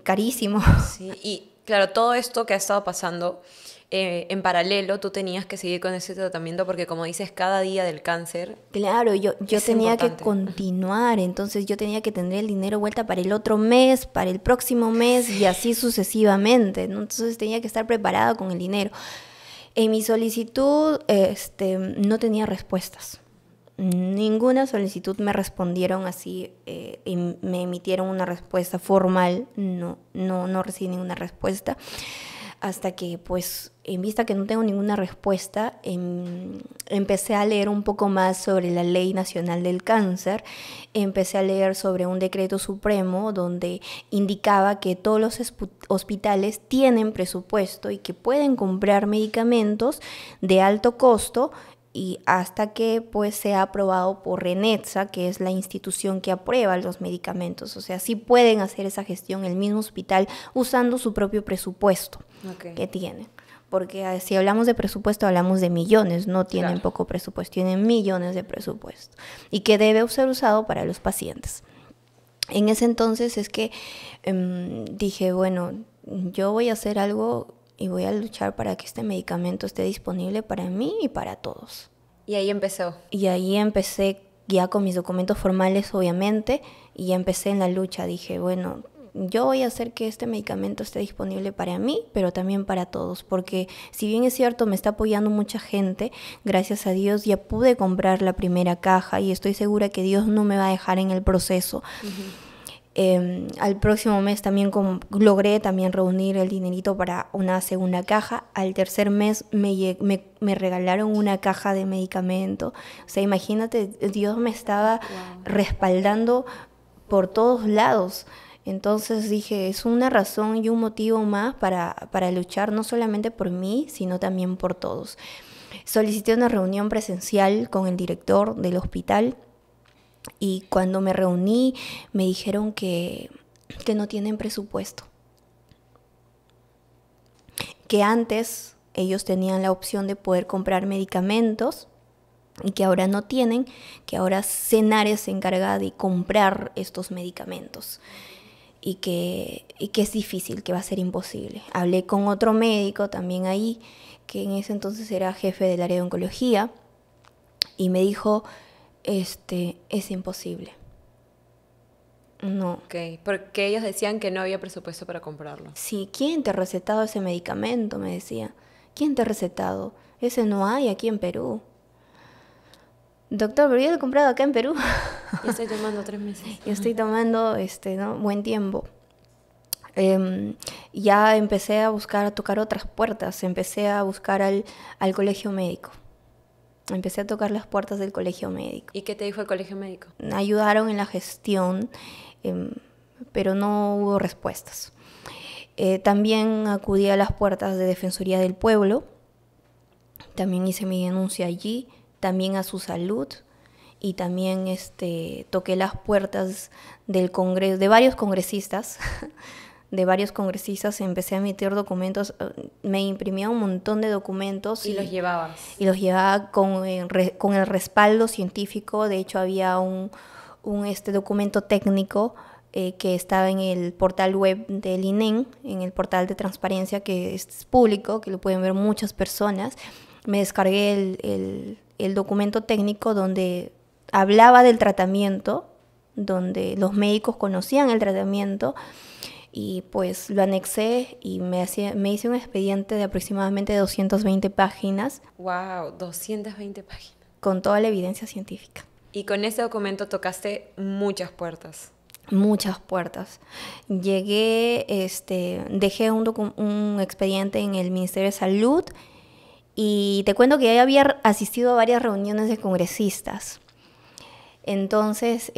carísimo. Sí, y claro, todo esto que ha estado pasando, en paralelo tú tenías que seguir con ese tratamiento porque, como dices, cada día del cáncer. Claro, yo tenía que continuar, entonces yo tenía que tener el dinero vuelta para el otro mes, para el próximo mes y así sucesivamente, ¿no? Entonces tenía que estar preparada con el dinero. En mi solicitud no tenía respuestas. Ninguna solicitud me respondieron así y me emitieron una respuesta formal. No recibí ninguna respuesta. Hasta que, pues, en vista que no tengo ninguna respuesta, empecé a leer un poco más sobre la Ley Nacional del Cáncer. Empecé a leer sobre un decreto supremo donde indicaba que todos los hospitales tienen presupuesto y que pueden comprar medicamentos de alto costo y hasta que pues sea aprobado por RENETSA, que es la institución que aprueba los medicamentos. O sea, sí pueden hacer esa gestión el mismo hospital usando su propio presupuesto que tienen. Porque si hablamos de presupuesto, hablamos de millones, no tienen poco presupuesto, tienen millones de presupuesto y que debe ser usado para los pacientes. En ese entonces es que dije, bueno, yo voy a hacer algo y voy a luchar para que este medicamento esté disponible para mí y para todos. Y ahí empezó. Y ahí empecé ya con mis documentos formales, obviamente, y ya empecé en la lucha. Dije, bueno, yo voy a hacer que este medicamento esté disponible para mí, pero también para todos, porque si bien es cierto, me está apoyando mucha gente, gracias a Dios ya pude comprar la primera caja y estoy segura que Dios no me va a dejar en el proceso. Uh-huh. Al próximo mes también logré también reunir el dinerito para una segunda caja. Al tercer mes me regalaron una caja de medicamento. O sea, imagínate, Dios me estaba respaldando por todos lados. Entonces dije, es una razón y un motivo más para luchar no solamente por mí, sino también por todos. Solicité una reunión presencial con el director del hospital. Y cuando me reuní, me dijeron que no tienen presupuesto. Que antes ellos tenían la opción de poder comprar medicamentos y que ahora no tienen, que ahora Senare se encarga de comprar estos medicamentos y que es difícil, que va a ser imposible. Hablé con otro médico también ahí, que en ese entonces era jefe del área de oncología, y me dijo, es imposible. No. Ok, porque ellos decían que no había presupuesto para comprarlo. Sí, ¿quién te ha recetado ese medicamento? Me decía. ¿Quién te ha recetado? Ese no hay aquí en Perú. Doctor, pero yo lo he comprado acá en Perú. Ya estoy tomando 3 meses. Yo estoy tomando ¿no? buen tiempo. Ya empecé a buscar, a tocar otras puertas. Empecé a buscar al colegio médico. Empecé a tocar las puertas del colegio médico. ¿Y qué te dijo el colegio médico? Ayudaron en la gestión, pero no hubo respuestas. También acudí a las puertas de Defensoría del Pueblo. También hice mi denuncia allí. También a Su Salud. Y también toqué las puertas del Congreso, de varios congresistas. Empecé a emitir documentos, me imprimía un montón de documentos. ¿Y los llevabas? Y los llevaba con el respaldo científico. De hecho, había un documento técnico que estaba en el portal web del INEN, en el portal de transparencia, que es público, que lo pueden ver muchas personas. Me descargué el documento técnico donde hablaba del tratamiento, donde los médicos conocían el tratamiento, y pues lo anexé y me hice un expediente de aproximadamente 220 páginas. ¡Wow! 220 páginas. Con toda la evidencia científica. Y con ese documento tocaste muchas puertas. Muchas puertas. Llegué, dejé un expediente en el Ministerio de Salud, y te cuento que ya había asistido a varias reuniones de congresistas. Entonces,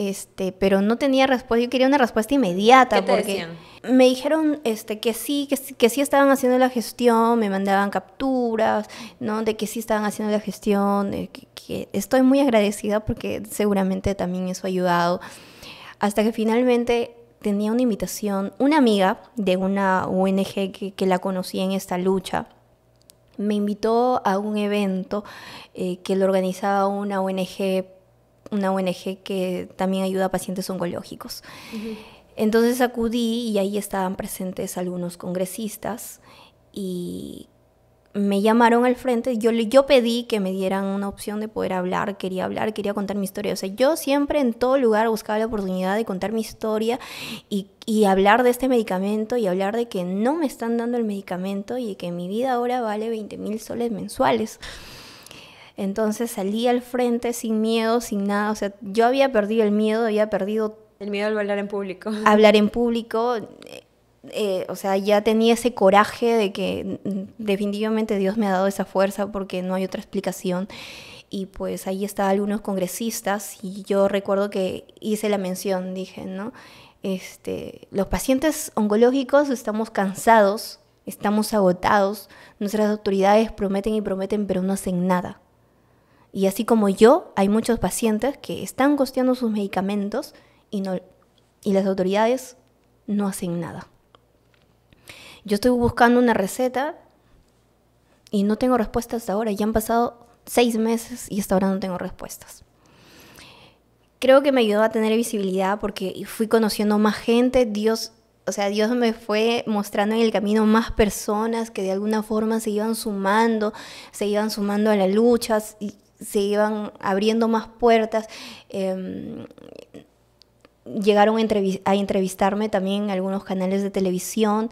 pero no tenía respuesta. Yo quería una respuesta inmediata. ¿Qué te porque decían? Me dijeron que sí estaban haciendo la gestión, me mandaban capturas, ¿no? De que sí estaban haciendo la gestión, que estoy muy agradecida porque seguramente también eso ha ayudado. Hasta que finalmente tenía una invitación, una amiga de una ONG que la conocí en esta lucha, me invitó a un evento que lo organizaba una ONG que también ayuda a pacientes oncológicos. Uh-huh. Entonces acudí y ahí estaban presentes algunos congresistas y me llamaron al frente. Yo pedí que me dieran una opción de poder hablar, quería contar mi historia. O sea, yo siempre en todo lugar buscaba la oportunidad de contar mi historia y hablar de este medicamento y hablar de que no me están dando el medicamento y que mi vida ahora vale 20,000 soles mensuales. Entonces salí al frente sin miedo, sin nada. O sea, yo había perdido el miedo, había perdido... El miedo al hablar en público. Hablar en público. O sea, ya tenía ese coraje de que definitivamente Dios me ha dado esa fuerza porque no hay otra explicación. Y pues ahí estaban algunos congresistas y yo recuerdo que hice la mención, dije, ¿no? Los pacientes oncológicos estamos cansados, estamos agotados, nuestras autoridades prometen y prometen, pero no hacen nada. Y así como yo, hay muchos pacientes que están costeando sus medicamentos y las autoridades no hacen nada. Yo estoy buscando una receta y no tengo respuesta hasta ahora. Ya han pasado 6 meses y hasta ahora no tengo respuestas. Creo que me ayudó a tener visibilidad porque fui conociendo más gente. Dios me fue mostrando en el camino más personas que de alguna forma se iban sumando a la lucha y se iban abriendo más puertas. Llegaron a entrevistarme también en algunos canales de televisión.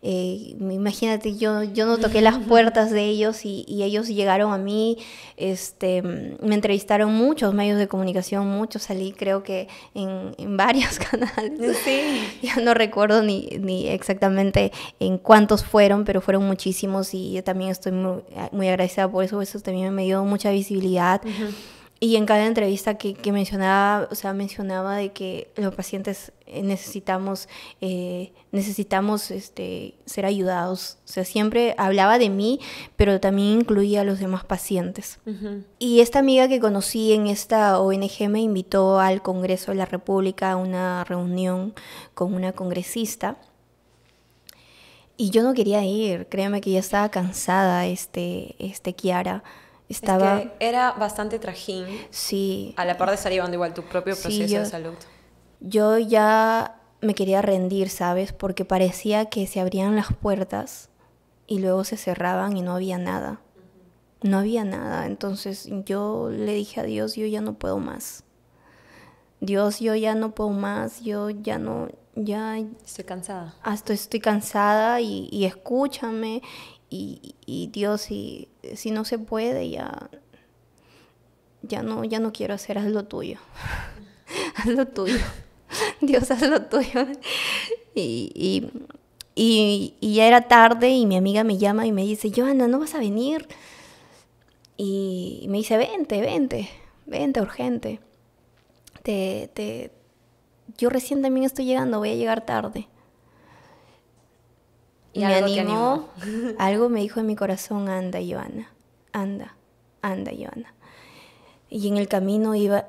Imagínate, yo no toqué las puertas de ellos y ellos llegaron a mí. Me entrevistaron muchos medios de comunicación, salí creo que en varios canales. Sí. Ya no recuerdo ni exactamente en cuántos fueron, pero fueron muchísimos y yo también estoy muy, muy agradecida por eso. Eso también me dio mucha visibilidad. Uh-huh. Y en cada entrevista que mencionaba de que los pacientes necesitamos ser ayudados. O sea, siempre hablaba de mí, pero también incluía a los demás pacientes. Uh-huh. Y esta amiga que conocí en esta ONG me invitó al Congreso de la República a una reunión con una congresista. Y yo no quería ir, créeme que ya estaba cansada, Kiara. Estaba... Es que era bastante trajín, Sí, a la par de estar llevando igual tu propio sí, proceso de salud. yo ya me quería rendir, ¿sabes? Porque parecía que se abrían las puertas y luego se cerraban y no había nada. No había nada. Entonces yo le dije a Dios, yo ya no puedo más. Dios, yo ya no puedo más, yo ya no, ya Estoy cansada. hasta estoy cansada y escúchame. Y Dios, si no se puede, ya no quiero hacer, haz lo tuyo. Haz lo tuyo. Dios, haz lo tuyo. Y, y ya era tarde y mi amiga me llama y me dice, Joana, ¿no vas a venir? Y me dice, vente, urgente. Yo recién también estoy llegando, voy a llegar tarde. Y me algo te animó, algo me dijo en mi corazón, anda, Joana, anda, Joana. Y en el camino iba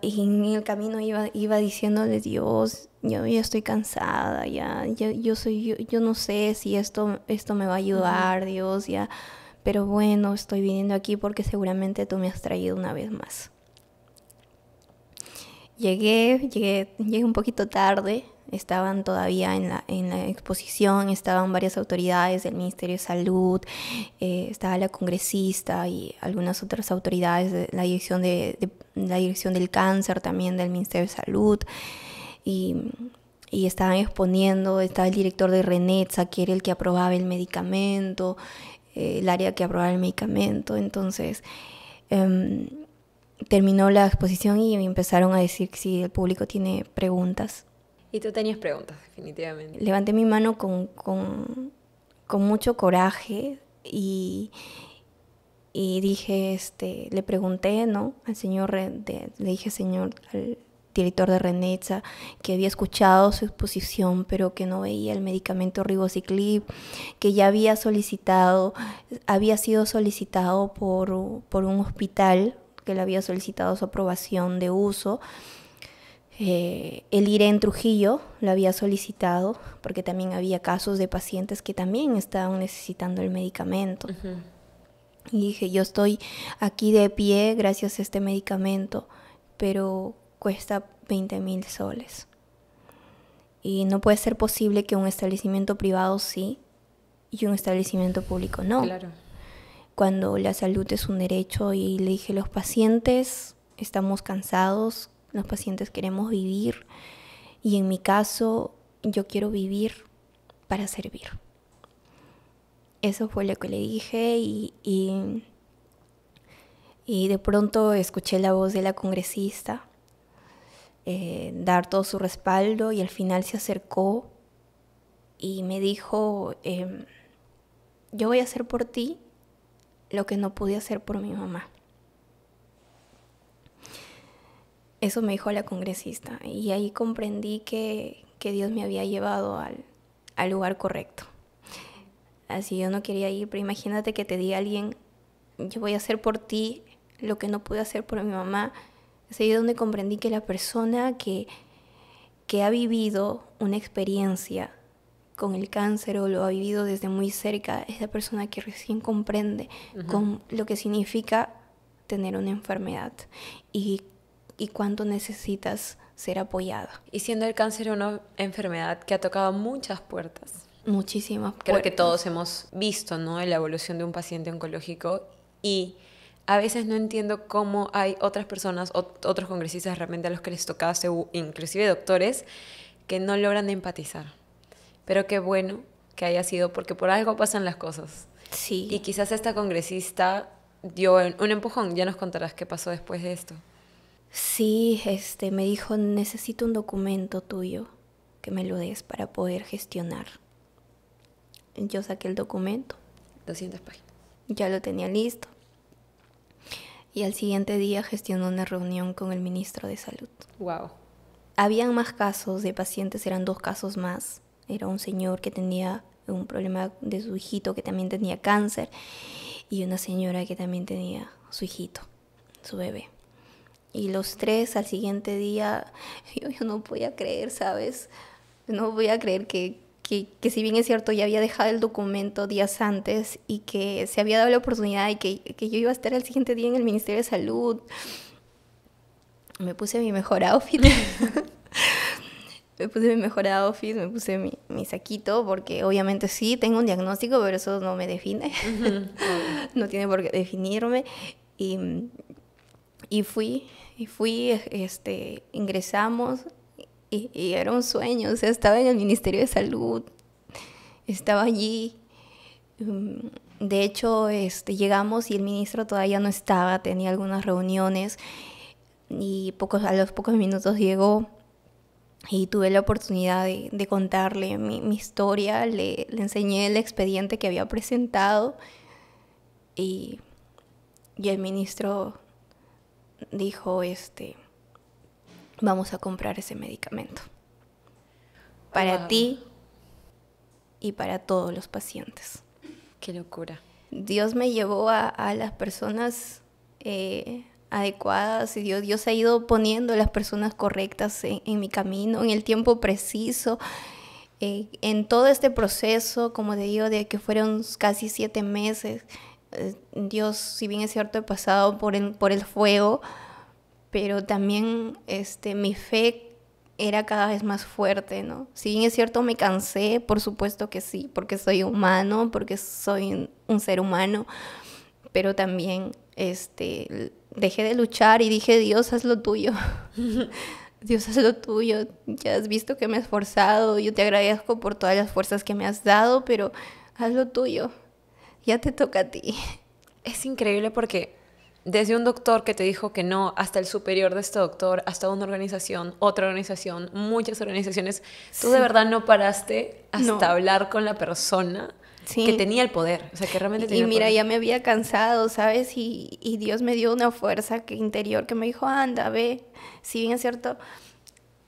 diciéndole, Dios, yo ya estoy cansada, yo no sé si esto me va a ayudar, Dios, ya, pero bueno, estoy viniendo aquí porque seguramente tú me has traído una vez más. Llegué un poquito tarde, estaban todavía en la exposición, estaban varias autoridades del Ministerio de Salud, estaba la congresista y algunas otras autoridades de la dirección del cáncer también del Ministerio de Salud, y estaban exponiendo, estaba el director de Renetza, que era el que aprobaba el medicamento, el área que aprobaba el medicamento. Entonces terminó la exposición y me empezaron a decir que si el público tiene preguntas. Y tú tenías preguntas, definitivamente. Levanté mi mano con mucho coraje y dije, le pregunté, ¿no? Al señor, le dije, señor, al director de Renetza, que había escuchado su exposición, pero que no veía el medicamento Ribociclib, que ya había sido solicitado por un hospital, que le había solicitado su aprobación de uso. El IRE en Trujillo lo había solicitado porque también había casos de pacientes que también estaban necesitando el medicamento. Y dije, yo estoy aquí de pie gracias a este medicamento, pero cuesta 20,000 soles. Y no puede ser posible que un establecimiento privado sí y un establecimiento público no. Claro. Cuando la salud es un derecho, y le dije, los pacientes estamos cansados, los pacientes queremos vivir, y en mi caso yo quiero vivir para servir. Eso fue lo que le dije y de pronto escuché la voz de la congresista dar todo su respaldo, y al final se acercó y me dijo, yo voy a hacer por ti lo que no pude hacer por mi mamá. Eso me dijo la congresista, y ahí comprendí que Dios me había llevado al lugar correcto. Así yo no quería ir, pero imagínate que te diga alguien, yo voy a hacer por ti lo que no pude hacer por mi mamá. Es ahí donde comprendí que la persona que ha vivido una experiencia con el cáncer o lo ha vivido desde muy cerca es la persona que recién comprende con lo que significa tener una enfermedad y cuánto necesitas ser apoyada. Y siendo el cáncer una enfermedad que ha tocado muchas puertas. Muchísimas puertas. Creo que todos hemos visto, ¿no?, la evolución de un paciente oncológico, y a veces no entiendo cómo hay otras personas, otros congresistas realmente a los que les tocaba, inclusive doctores, que no logran empatizar. Pero qué bueno que haya sido, porque por algo pasan las cosas. Sí. Y quizás esta congresista dio un empujón. Ya nos contarás qué pasó después de esto. Sí, me dijo, necesito un documento tuyo que me lo des para poder gestionar. Yo saqué el documento. 200 páginas. Ya lo tenía listo. Y al siguiente día gestionó una reunión con el ministro de Salud. Wow. Habían más casos de pacientes, eran 2 casos más. Era un señor que tenía un problema de su hijito, que también tenía cáncer, y una señora que también tenía su hijito, su bebé. Y los 3 al siguiente día, yo no podía creer, ¿sabes? No podía creer que que si bien es cierto, ya había dejado el documento días antes y que se había dado la oportunidad y que yo iba a estar el siguiente día en el Ministerio de Salud. Me puse mi mejor outfit. Me puse mi saquito, porque obviamente sí, tengo un diagnóstico, pero eso no me define. No tiene por qué definirme. Y fui, ingresamos y era un sueño. O sea, estaba en el Ministerio de Salud, estaba allí. De hecho, llegamos y el ministro todavía no estaba, tenía algunas reuniones y a los pocos minutos llegó. Y tuve la oportunidad de contarle mi historia, le enseñé el expediente que había presentado y el ministro dijo, vamos a comprar ese medicamento para ti y para todos los pacientes. Qué locura. Dios me llevó a las personas adecuadas y Dios ha ido poniendo las personas correctas en mi camino, en el tiempo preciso, en todo este proceso, como te digo, de que fueron casi 7 meses. Dios, si bien es cierto, he pasado por el fuego, pero también mi fe era cada vez más fuerte, ¿no? Si bien es cierto, me cansé, por supuesto que sí, porque soy humano, porque soy un ser humano, pero también dejé de luchar y dije, Dios, haz lo tuyo. Dios, haz lo tuyo. Ya has visto que me he esforzado. Yo te agradezco por todas las fuerzas que me has dado, pero haz lo tuyo. Ya te toca a ti. Es increíble porque desde un doctor que te dijo que no, hasta el superior de este doctor, hasta una organización, otra organización, muchas organizaciones, tú de verdad no paraste hasta hablar con la persona que tenía el poder, o sea, que realmente tenía el poder. Y mira, ya me había cansado, ¿sabes? Y Dios me dio una fuerza interior que me dijo, anda, ve, si bien es cierto,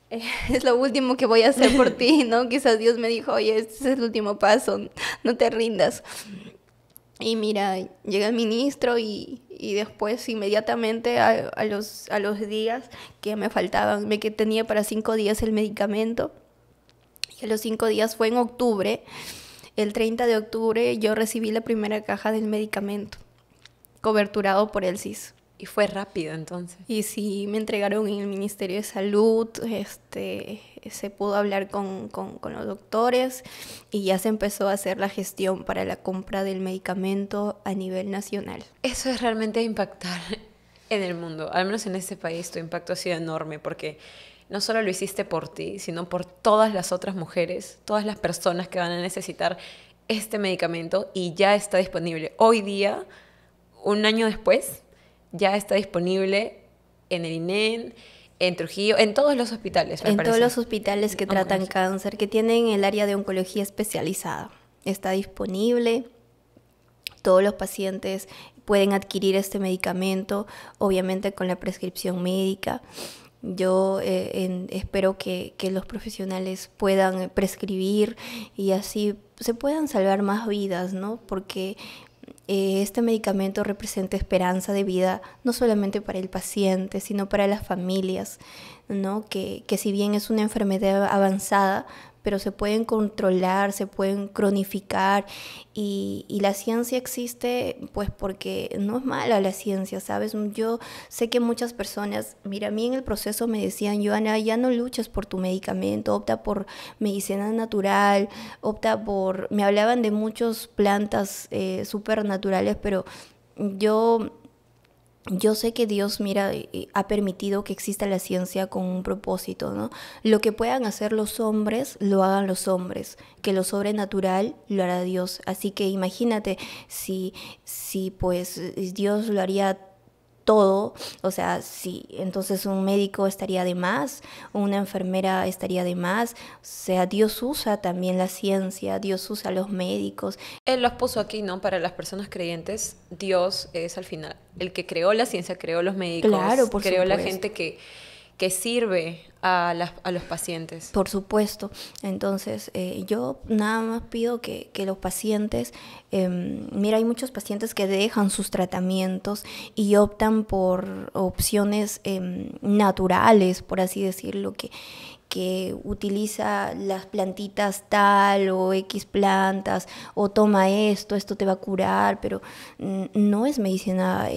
es lo último que voy a hacer por ti, ¿no? Quizás Dios me dijo, oye, este es el último paso, no te rindas. Y mira, llega el ministro y después inmediatamente a los días que me faltaban, que tenía para 5 días el medicamento, y a los 5 días fue en octubre. El 30 de octubre yo recibí la primera caja del medicamento, coberturado por el SIS. Y fue rápido entonces. Y sí, me entregaron en el Ministerio de Salud, se pudo hablar con los doctores y ya se empezó a hacer la gestión para la compra del medicamento a nivel nacional. Eso es realmente impactar en el mundo, al menos en este país tu impacto ha sido enorme porque no solo lo hiciste por ti, sino por todas las otras mujeres, todas las personas que van a necesitar este medicamento y ya está disponible. Hoy día, un año después, ya está disponible en el INEN, en Trujillo, en todos los hospitales, me parece. En todos los hospitales que tratan cáncer, que tienen el área de oncología especializada. Está disponible, todos los pacientes pueden adquirir este medicamento, obviamente con la prescripción médica. Yo espero que los profesionales puedan prescribir y así se puedan salvar más vidas, ¿no? Porque este medicamento representa esperanza de vida no solamente para el paciente, sino para las familias, ¿no? Que si bien es una enfermedad avanzada, pero se pueden controlar, se pueden cronificar y la ciencia existe pues porque no es mala la ciencia, ¿sabes? Yo sé que muchas personas, mira, a mí en el proceso me decían, Joana, ya no luches por tu medicamento, opta por medicina natural, me hablaban de muchas plantas súper naturales, pero yo sé que Dios, mira, ha permitido que exista la ciencia con un propósito, ¿no? Lo que puedan hacer los hombres, lo hagan los hombres. Que lo sobrenatural lo hará Dios. Así que imagínate si pues Dios lo haría todo, o sea, sí, entonces un médico estaría de más, una enfermera estaría de más, o sea, Dios usa también la ciencia, Dios usa los médicos. Él los puso aquí, ¿no? Para las personas creyentes, Dios es al final el que creó la ciencia, creó los médicos, Claro, por creó supuesto. la gente que que sirve a los pacientes. Por supuesto. Entonces, yo nada más pido que los pacientes, mira, hay muchos pacientes que dejan sus tratamientos y optan por opciones naturales, por así decirlo, que utiliza las plantitas tal o X plantas, o toma esto te va a curar, pero no es medicina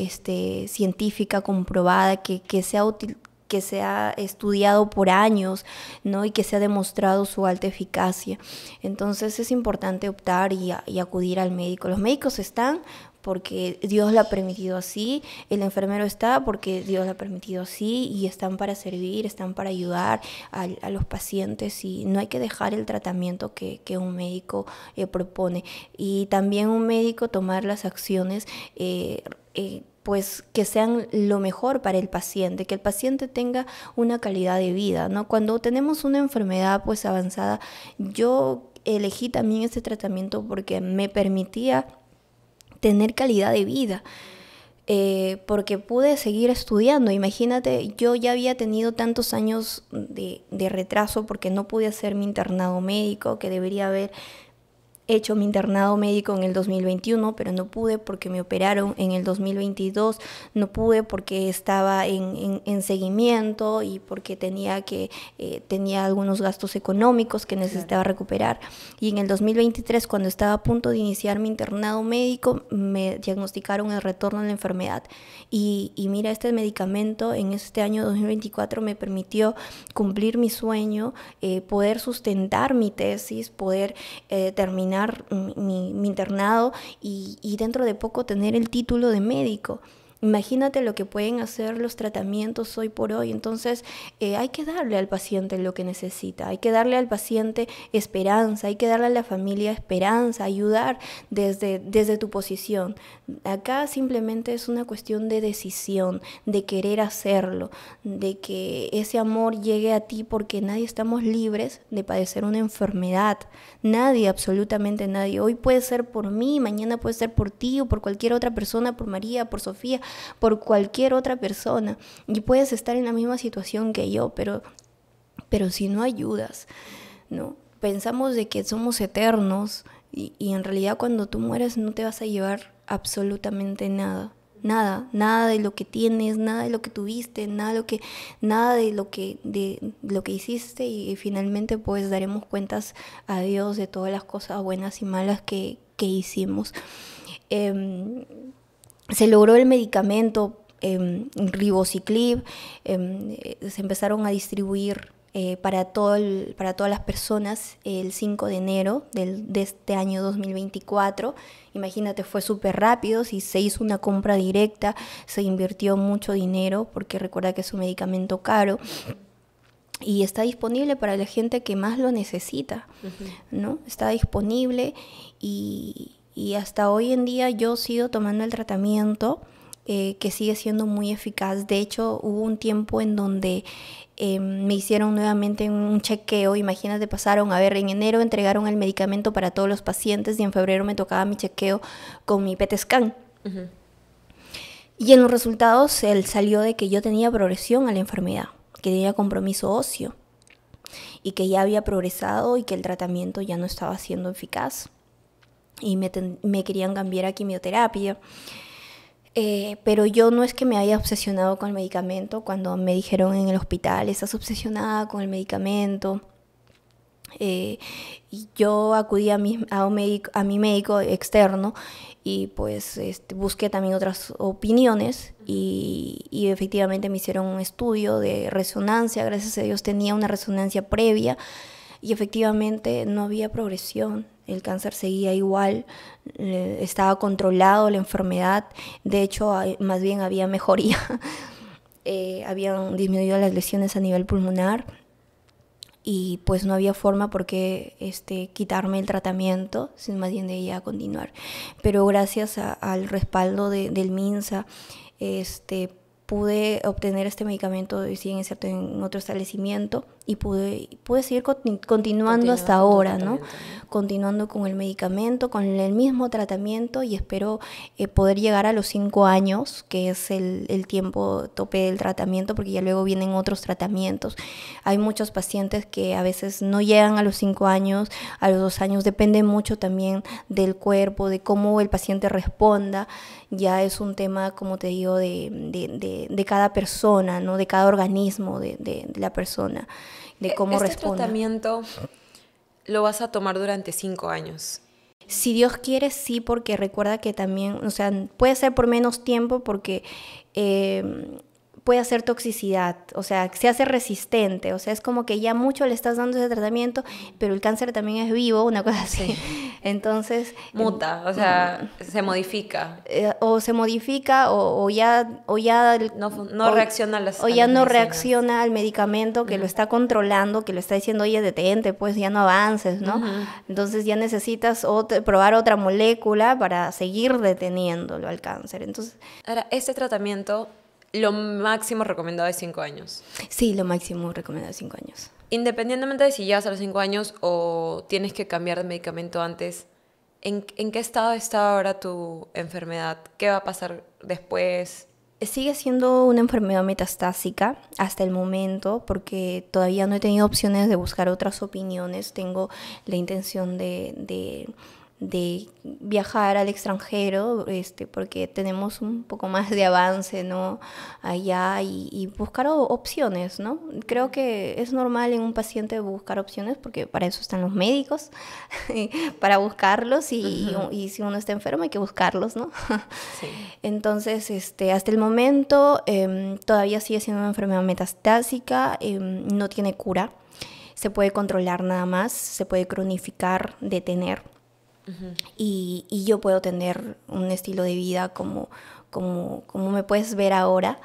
científica comprobada, que sea útil, que se ha estudiado por años, ¿no? Y que se ha demostrado su alta eficacia. Entonces es importante optar y acudir al médico. Los médicos están porque Dios lo ha permitido así, el enfermero está porque Dios lo ha permitido así, y están para servir, están para ayudar a los pacientes, y no hay que dejar el tratamiento que un médico propone. Y también un médico tomar las acciones pues que sean lo mejor para el paciente, que el paciente tenga una calidad de vida, ¿no? Cuando tenemos una enfermedad pues avanzada, yo elegí también este tratamiento porque me permitía tener calidad de vida, porque pude seguir estudiando. Imagínate, yo ya había tenido tantos años de retraso porque no pude hacer mi internado médico, que debería haber hecho mi internado médico en el 2021, pero no pude porque me operaron en el 2022, no pude porque estaba en seguimiento y porque tenía algunos gastos económicos que necesitaba recuperar. Y en el 2023, cuando estaba a punto de iniciar mi internado médico, me diagnosticaron el retorno a la enfermedad. Y mira, este medicamento en este año 2024 me permitió cumplir mi sueño, poder sustentar mi tesis, poder terminar mi internado y dentro de poco tener el título de médico. Imagínate lo que pueden hacer los tratamientos hoy por hoy. Entonces hay que darle al paciente lo que necesita, hay que darle al paciente esperanza, hay que darle a la familia esperanza, ayudar desde tu posición. Acá simplemente es una cuestión de decisión, de querer hacerlo, de que ese amor llegue a ti, porque nadie estamos libres de padecer una enfermedad. Nadie, absolutamente nadie. Hoy puede ser por mí, mañana puede ser por ti o por cualquier otra persona, por María, por Sofía, por cualquier otra persona, y puedes estar en la misma situación que yo, pero si no ayudas, ¿no? Pensamos de que somos eternos y en realidad cuando tú mueres no te vas a llevar absolutamente nada. Nada de lo que tienes, nada de lo que tuviste, nada de lo que hiciste, y finalmente pues daremos cuentas a Dios de todas las cosas buenas y malas que hicimos. Se logró el medicamento ribociclib, se empezaron a distribuir para todas las personas el 5 de enero de este año 2024. Imagínate, fue súper rápido, si se hizo una compra directa, se invirtió mucho dinero, porque recuerda que es un medicamento caro. Y está disponible para la gente que más lo necesita, ¿no? Está disponible y hasta hoy en día yo sigo tomando el tratamiento, que sigue siendo muy eficaz. De hecho, hubo un tiempo en donde me hicieron nuevamente un chequeo. Imagínate, en enero entregaron el medicamento para todos los pacientes y en febrero me tocaba mi chequeo con mi PET scan. Y en los resultados salió de que yo tenía progresión a la enfermedad, que tenía compromiso óseo y que ya había progresado y que el tratamiento ya no estaba siendo eficaz. Y me querían cambiar a quimioterapia. Pero yo no es que me haya obsesionado con el medicamento. Cuando me dijeron en el hospital, estás obsesionada con el medicamento, y yo acudí a mi médico externo y pues busqué también otras opiniones y efectivamente me hicieron un estudio de resonancia. Gracias a Dios tenía una resonancia previa y efectivamente no había progresión. El cáncer seguía igual, estaba controlado la enfermedad. De hecho, más bien había mejoría. Habían disminuido las lesiones a nivel pulmonar y pues no había forma por qué quitarme el tratamiento, sino más bien debía continuar. Pero gracias al respaldo del MINSA, pude obtener este medicamento, si bien es cierto, en otro establecimiento, y pude seguir continuando hasta ahora, ¿no? Continuando con el medicamento, con el mismo tratamiento, y espero poder llegar a los 5 años, que es el tiempo tope del tratamiento, porque ya luego vienen otros tratamientos. Hay muchos pacientes que a veces no llegan a los 5 años, a los 2 años, depende mucho también del cuerpo, de cómo el paciente responda. Ya es un tema, como te digo, de cada persona, ¿no? De cada organismo de la persona, de cómo responda. Este tratamiento lo vas a tomar durante 5 años. Si Dios quiere, sí, porque recuerda que también, o sea, puede ser por menos tiempo porque puede hacer toxicidad, o sea, se hace resistente, o sea, es como que ya mucho le estás dando ese tratamiento, pero el cáncer también es vivo, una cosa así. Sí. Entonces... muta, o sea, se modifica. O se modifica o ya no reacciona a las o ya no medicinas. Reacciona al medicamento que lo está controlando, que lo está diciendo, oye, detente, pues ya no avances, ¿no? Entonces ya necesitas probar otra molécula para seguir deteniéndolo al cáncer. Entonces, ahora, este tratamiento, lo máximo recomendado es 5 años. Sí, lo máximo recomendado es 5 años. Independientemente de si llegas a los 5 años o tienes que cambiar de medicamento antes, ¿en qué estado está ahora tu enfermedad? ¿Qué va a pasar después? Sigue siendo una enfermedad metastásica hasta el momento, porque todavía no he tenido opciones de buscar otras opiniones. Tengo la intención de viajar al extranjero, porque tenemos un poco más de avance, ¿no? Allá, y buscar opciones, ¿no? Creo que es normal en un paciente buscar opciones, porque para eso están los médicos, para buscarlos, y si uno está enfermo hay que buscarlos, ¿no? Sí. Entonces, hasta el momento todavía sigue siendo una enfermedad metastásica, no tiene cura, se puede controlar nada más, se puede cronificar, detener. Y yo puedo tener un estilo de vida como me puedes ver ahora.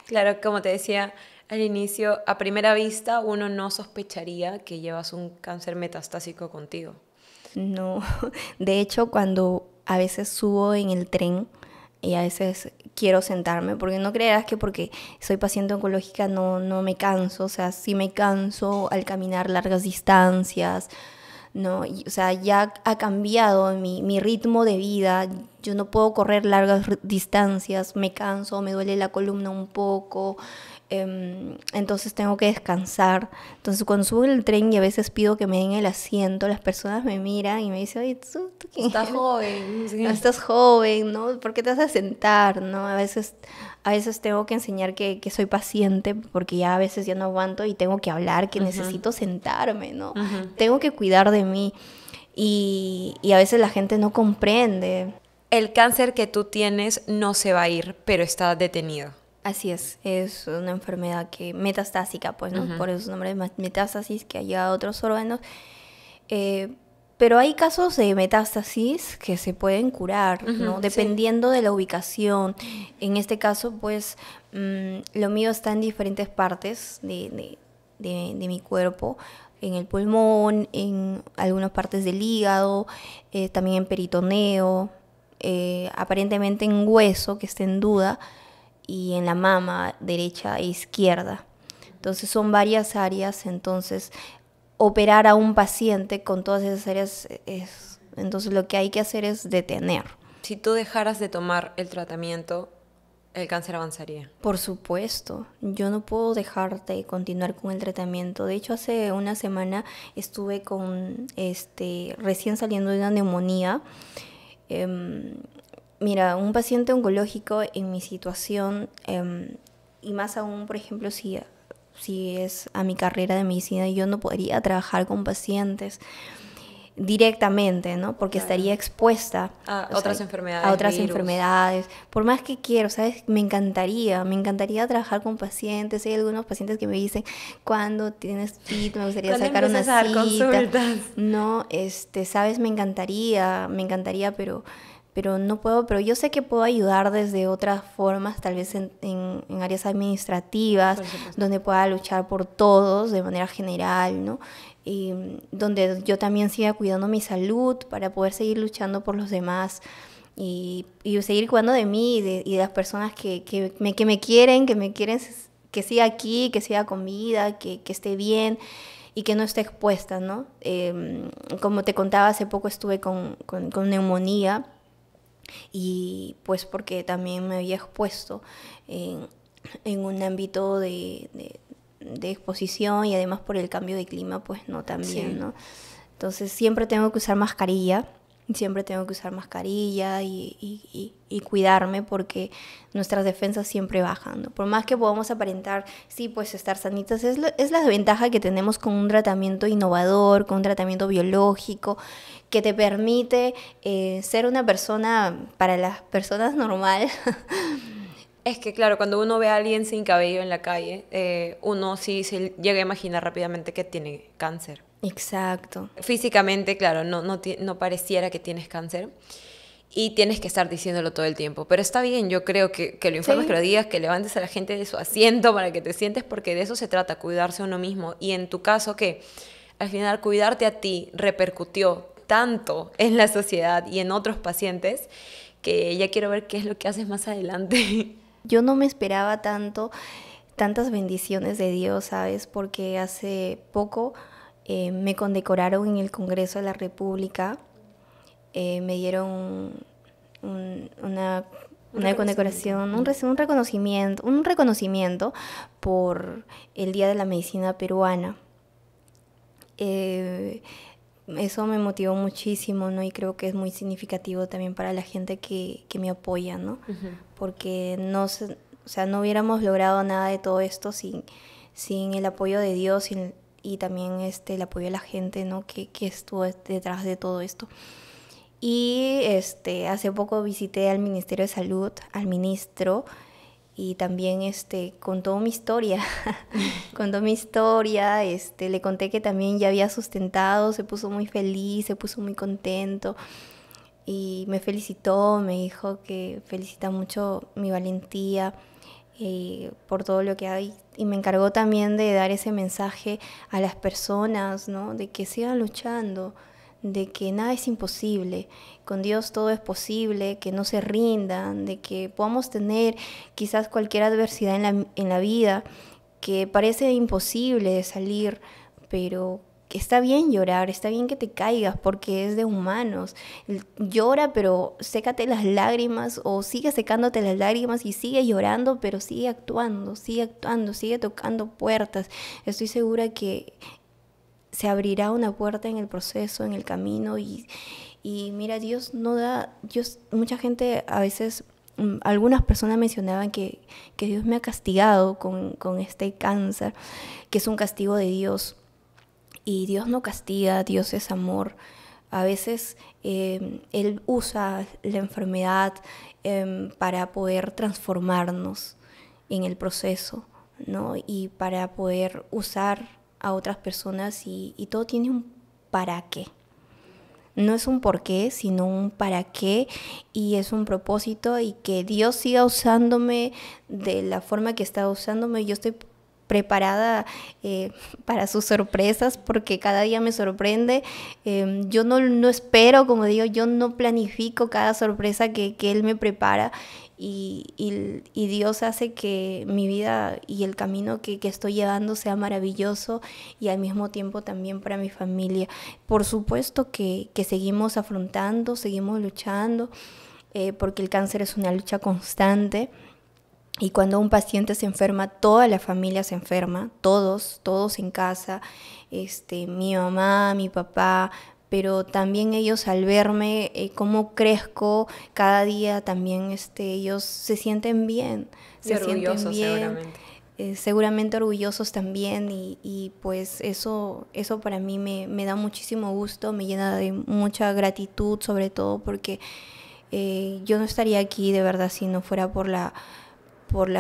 Claro, como te decía al inicio, a primera vista uno no sospecharía que llevas un cáncer metastásico contigo. No, de hecho, cuando a veces subo en el tren y a veces quiero sentarme, porque no creerás que porque soy paciente oncológica no me canso, o sea, sí me canso al caminar largas distancias, ¿no? O sea, ya ha cambiado mi ritmo de vida, yo no puedo correr largas distancias, me canso, me duele la columna un poco, entonces tengo que descansar. Entonces cuando subo en el tren y a veces pido que me den el asiento, las personas me miran y me dicen, oye, ¿tú quién estás eres? joven. Sí. No, estás joven, ¿no? ¿Por qué te vas a sentar? ¿No? A veces tengo que enseñar que soy paciente, porque ya a veces ya no aguanto y tengo que hablar, que necesito sentarme, ¿no? Tengo que cuidar de mí, y a veces la gente no comprende. El cáncer que tú tienes no se va a ir, pero está detenido. Así es una enfermedad metastásica, pues, ¿no? Por eso su nombre es metástasis, que ha llegado a otros órganos. Pero hay casos de metástasis que se pueden curar, ¿no? Dependiendo de la ubicación. En este caso, pues, lo mío está en diferentes partes de mi cuerpo, en el pulmón, en algunas partes del hígado, también en peritoneo, aparentemente en hueso, que está en duda, y en la mama derecha e izquierda. Entonces son varias áreas, entonces operar a un paciente con todas esas áreas entonces lo que hay que hacer es detener. Si tú dejaras de tomar el tratamiento, el cáncer avanzaría. Por supuesto, yo no puedo dejar de continuar con el tratamiento. De hecho, hace una semana estuve con recién saliendo de una neumonía. Mira, un paciente oncológico en mi situación, y más aún, por ejemplo, si es a mi carrera de medicina, yo no podría trabajar con pacientes directamente, ¿no? Porque estaría expuesta a otras enfermedades. A otras enfermedades. Por más que quiero, ¿sabes? Me encantaría trabajar con pacientes. Hay algunos pacientes que me dicen, ¿cuándo tienes cita? Me gustaría sacar una cita. Consultas? No, ¿sabes? Me encantaría, pero no puedo, pero yo sé que puedo ayudar desde otras formas, tal vez en áreas administrativas, donde pueda luchar por todos de manera general, ¿no? Y donde yo también siga cuidando mi salud para poder seguir luchando por los demás y seguir cuidando de mí y de las personas que me quieren, que que siga aquí, que siga con vida, que esté bien y que no esté expuesta, ¿no? Como te contaba, hace poco estuve con neumonía y pues porque también me había expuesto en un ámbito de exposición y además por el cambio de clima, pues no también, Sí. ¿no? Entonces siempre tengo que usar mascarilla, y cuidarme porque nuestras defensas siempre bajan, ¿no? Por más que podamos aparentar, sí, pues estar sanitas, es la ventaja que tenemos con un tratamiento innovador, con un tratamiento biológico, que te permite ser una persona, para las personas normal. Es que claro, cuando uno ve a alguien sin cabello en la calle, uno sí se llega a imaginar rápidamente que tiene cáncer. Exacto. Físicamente, claro, no pareciera que tienes cáncer y tienes que estar diciéndolo todo el tiempo. Pero está bien, yo creo que lo informes, Sí. que lo digas, que levantes a la gente de su asiento para que te sientes, porque de eso se trata, cuidarse a uno mismo. Y en tu caso, que al final cuidarte a ti repercutió tanto en la sociedad y en otros pacientes, que ya quiero ver qué es lo que haces más adelante. Yo no me esperaba tantas bendiciones de Dios, ¿sabes? Porque hace poco me condecoraron en el Congreso de la República. Me dieron una condecoración, un reconocimiento por el Día de la Medicina Peruana. Eso me motivó muchísimo, ¿no? Y creo que es muy significativo también para la gente que me apoya, ¿no? Porque o sea, no hubiéramos logrado nada de todo esto sin el apoyo de Dios y también el apoyo de la gente, ¿no? Que estuvo detrás de todo esto. Y hace poco visité al Ministerio de Salud, al ministro, y también contó mi historia. Contó mi historia, le conté que también ya había sustentado, se puso muy feliz, se puso muy contento y me felicitó, me dijo que felicita mucho mi valentía por todo lo que hay, y me encargó también de dar ese mensaje a las personas, ¿no? De que sigan luchando, de que nada es imposible, con Dios todo es posible, que no se rindan, de que podamos tener quizás cualquier adversidad en la vida que parece imposible de salir, pero que está bien llorar, está bien que te caigas porque es de humanos. Llora, pero sécate las lágrimas, o sigue secándote las lágrimas y sigue llorando, pero sigue actuando, sigue tocando puertas. Estoy segura que se abrirá una puerta en el proceso, en el camino, y mira, Dios no da, mucha gente a veces, algunas personas mencionaban que Dios me ha castigado con este cáncer, que es un castigo de Dios, y Dios no castiga, Dios es amor. A veces Él usa la enfermedad para poder transformarnos en el proceso, ¿no? Y para poder usar a otras personas, y todo tiene un para qué. No es un por qué, sino un para qué, y es un propósito, y que Dios siga usándome de la forma que está usándome. Yo estoy preparada para sus sorpresas, porque cada día me sorprende. Yo no espero, como digo, yo no planifico cada sorpresa que Él me prepara, y Dios hace que mi vida y el camino que estoy llevando sea maravilloso, y al mismo tiempo también para mi familia. Por supuesto que seguimos afrontando, seguimos luchando, porque el cáncer es una lucha constante. Y cuando un paciente se enferma, toda la familia se enferma, todos en casa, mi mamá, mi papá, pero también ellos, al verme cómo crezco cada día, también ellos se sienten bien, se sienten bien, seguramente orgullosos también, y pues eso para mí me da muchísimo gusto, me llena de mucha gratitud, sobre todo porque yo no estaría aquí de verdad si no fuera por la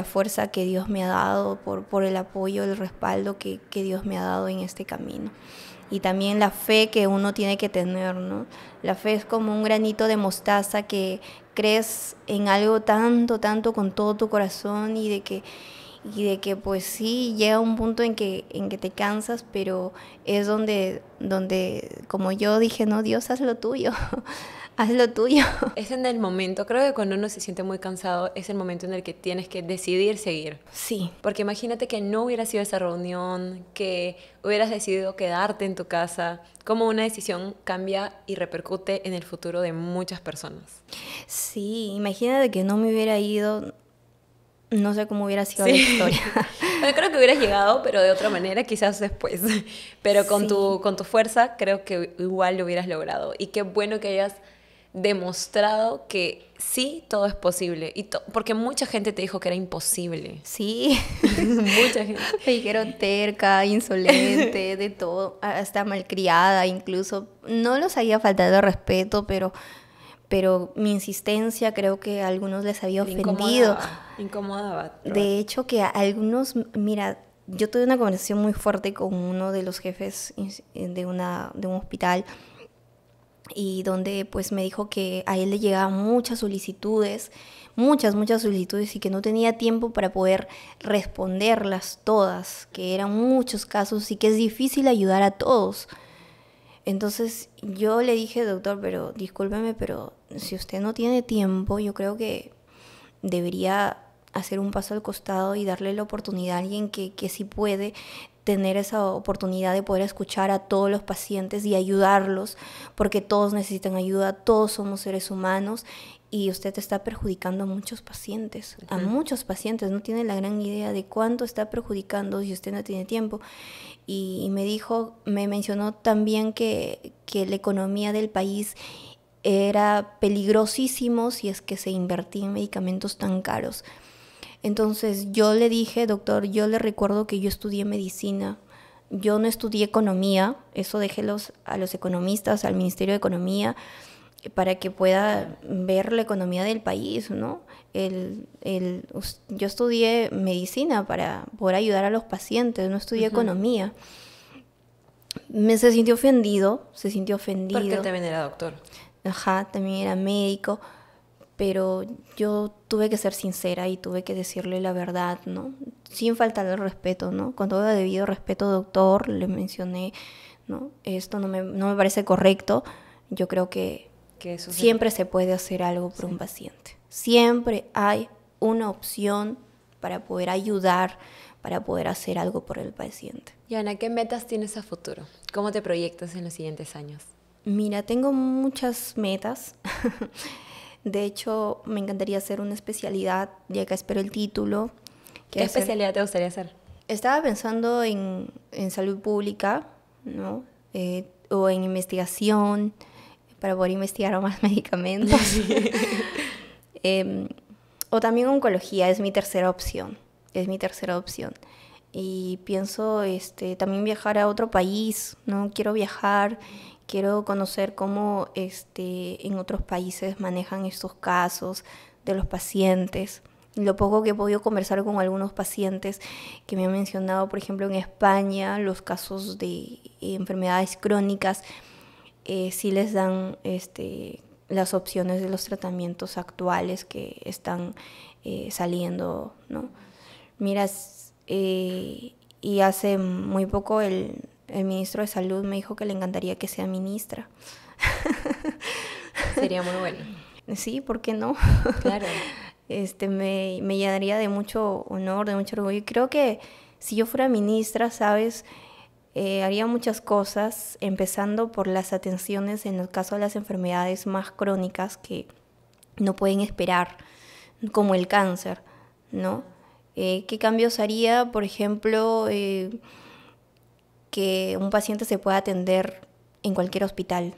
fuerza que Dios me ha dado, por el apoyo, el respaldo que Dios me ha dado en este camino. Y también la fe que uno tiene que tener, ¿no? La fe es como un granito de mostaza, que crees en algo tanto con todo tu corazón, y y de que pues sí, llega un punto en que te cansas, pero es donde como yo dije, no, Dios, haz lo tuyo, haz lo tuyo. Es en el momento, creo que cuando uno se siente muy cansado, es el momento en el que tienes que decidir seguir. Sí, Porque imagínate que no hubiera sido esa reunión, que hubieras decidido quedarte en tu casa, cómo una decisión cambia y repercute en el futuro de muchas personas. sí, imagínate que no me hubiera ido, no sé cómo hubiera sido la Sí. historia. Bueno, creo que hubieras llegado, pero de otra manera, quizás después. Pero Sí. con tu fuerza, creo que igual lo hubieras logrado. Y qué bueno que hayas demostrado que sí, todo es posible. Porque mucha gente te dijo que era imposible. Sí, Mucha gente. me dijeron terca, insolente, de todo, hasta malcriada incluso. No los había faltado el respeto, pero mi insistencia creo que a algunos les había Le ofendido. incomodaba. De hecho, que a algunos, mira, yo tuve una conversación muy fuerte con uno de los jefes de un hospital y donde pues me dijo que a él le llegaban muchas solicitudes, muchas solicitudes y que no tenía tiempo para poder responderlas todas, que eran muchos casos y que es difícil ayudar a todos. Entonces yo le dije, doctor, pero discúlpeme, pero si usted no tiene tiempo, yo creo que debería hacer un paso al costado y darle la oportunidad a alguien que sí puede tener esa oportunidad de poder escuchar a todos los pacientes y ayudarlos, porque todos necesitan ayuda, todos somos seres humanos y usted está perjudicando a muchos pacientes, a muchos pacientes, no tiene la gran idea de cuánto está perjudicando si usted no tiene tiempo. Y me dijo, me mencionó también que la economía del país era peligrosísimo si es que se invertía en medicamentos tan caros. Entonces yo le dije, doctor, yo le recuerdo que yo estudié medicina, yo no estudié economía, eso déjelos a los economistas, al Ministerio de Economía, para que pueda ver la economía del país, ¿no? Yo estudié medicina para poder ayudar a los pacientes, no estudié economía. Se sintió ofendido, se sintió ofendido. Porque él también era doctor. Ajá, también era médico, pero yo tuve que ser sincera y tuve que decirle la verdad, ¿no? Sin faltarle el respeto, ¿no? Con todo el debido respeto, doctor, le mencioné, ¿no? Esto no me parece correcto. Yo creo que siempre se puede hacer algo por un paciente. Siempre hay una opción para poder ayudar, para poder hacer algo por el paciente. Yana, ¿qué metas tienes a futuro? ¿Cómo te proyectas en los siguientes años? Mira, tengo muchas metas. De hecho, me encantaría hacer una especialidad, ya que espero el título. ¿Qué especialidad te gustaría hacer? Estaba pensando en salud pública, ¿no? O en investigación, para poder investigar más medicamentos. O también oncología, es mi tercera opción. Y pienso también viajar a otro país, ¿no? Quiero viajar, quiero conocer cómo en otros países manejan estos casos de los pacientes. Lo poco que he podido conversar con algunos pacientes que me han mencionado, por ejemplo, en España, los casos de enfermedades crónicas, sí les dan las opciones de los tratamientos actuales que están saliendo, ¿no? Mira, y hace muy poco el ministro de Salud me dijo que le encantaría que sea ministra. Sería muy bueno. Sí, ¿por qué no? Claro. Me llenaría de mucho honor, de mucho orgullo. Y creo que si yo fuera ministra, ¿sabes? Haría muchas cosas, empezando por las atenciones en el caso de las enfermedades más crónicas que no pueden esperar, como el cáncer, ¿no? ¿Qué cambios haría? Por ejemplo, que un paciente se pueda atender en cualquier hospital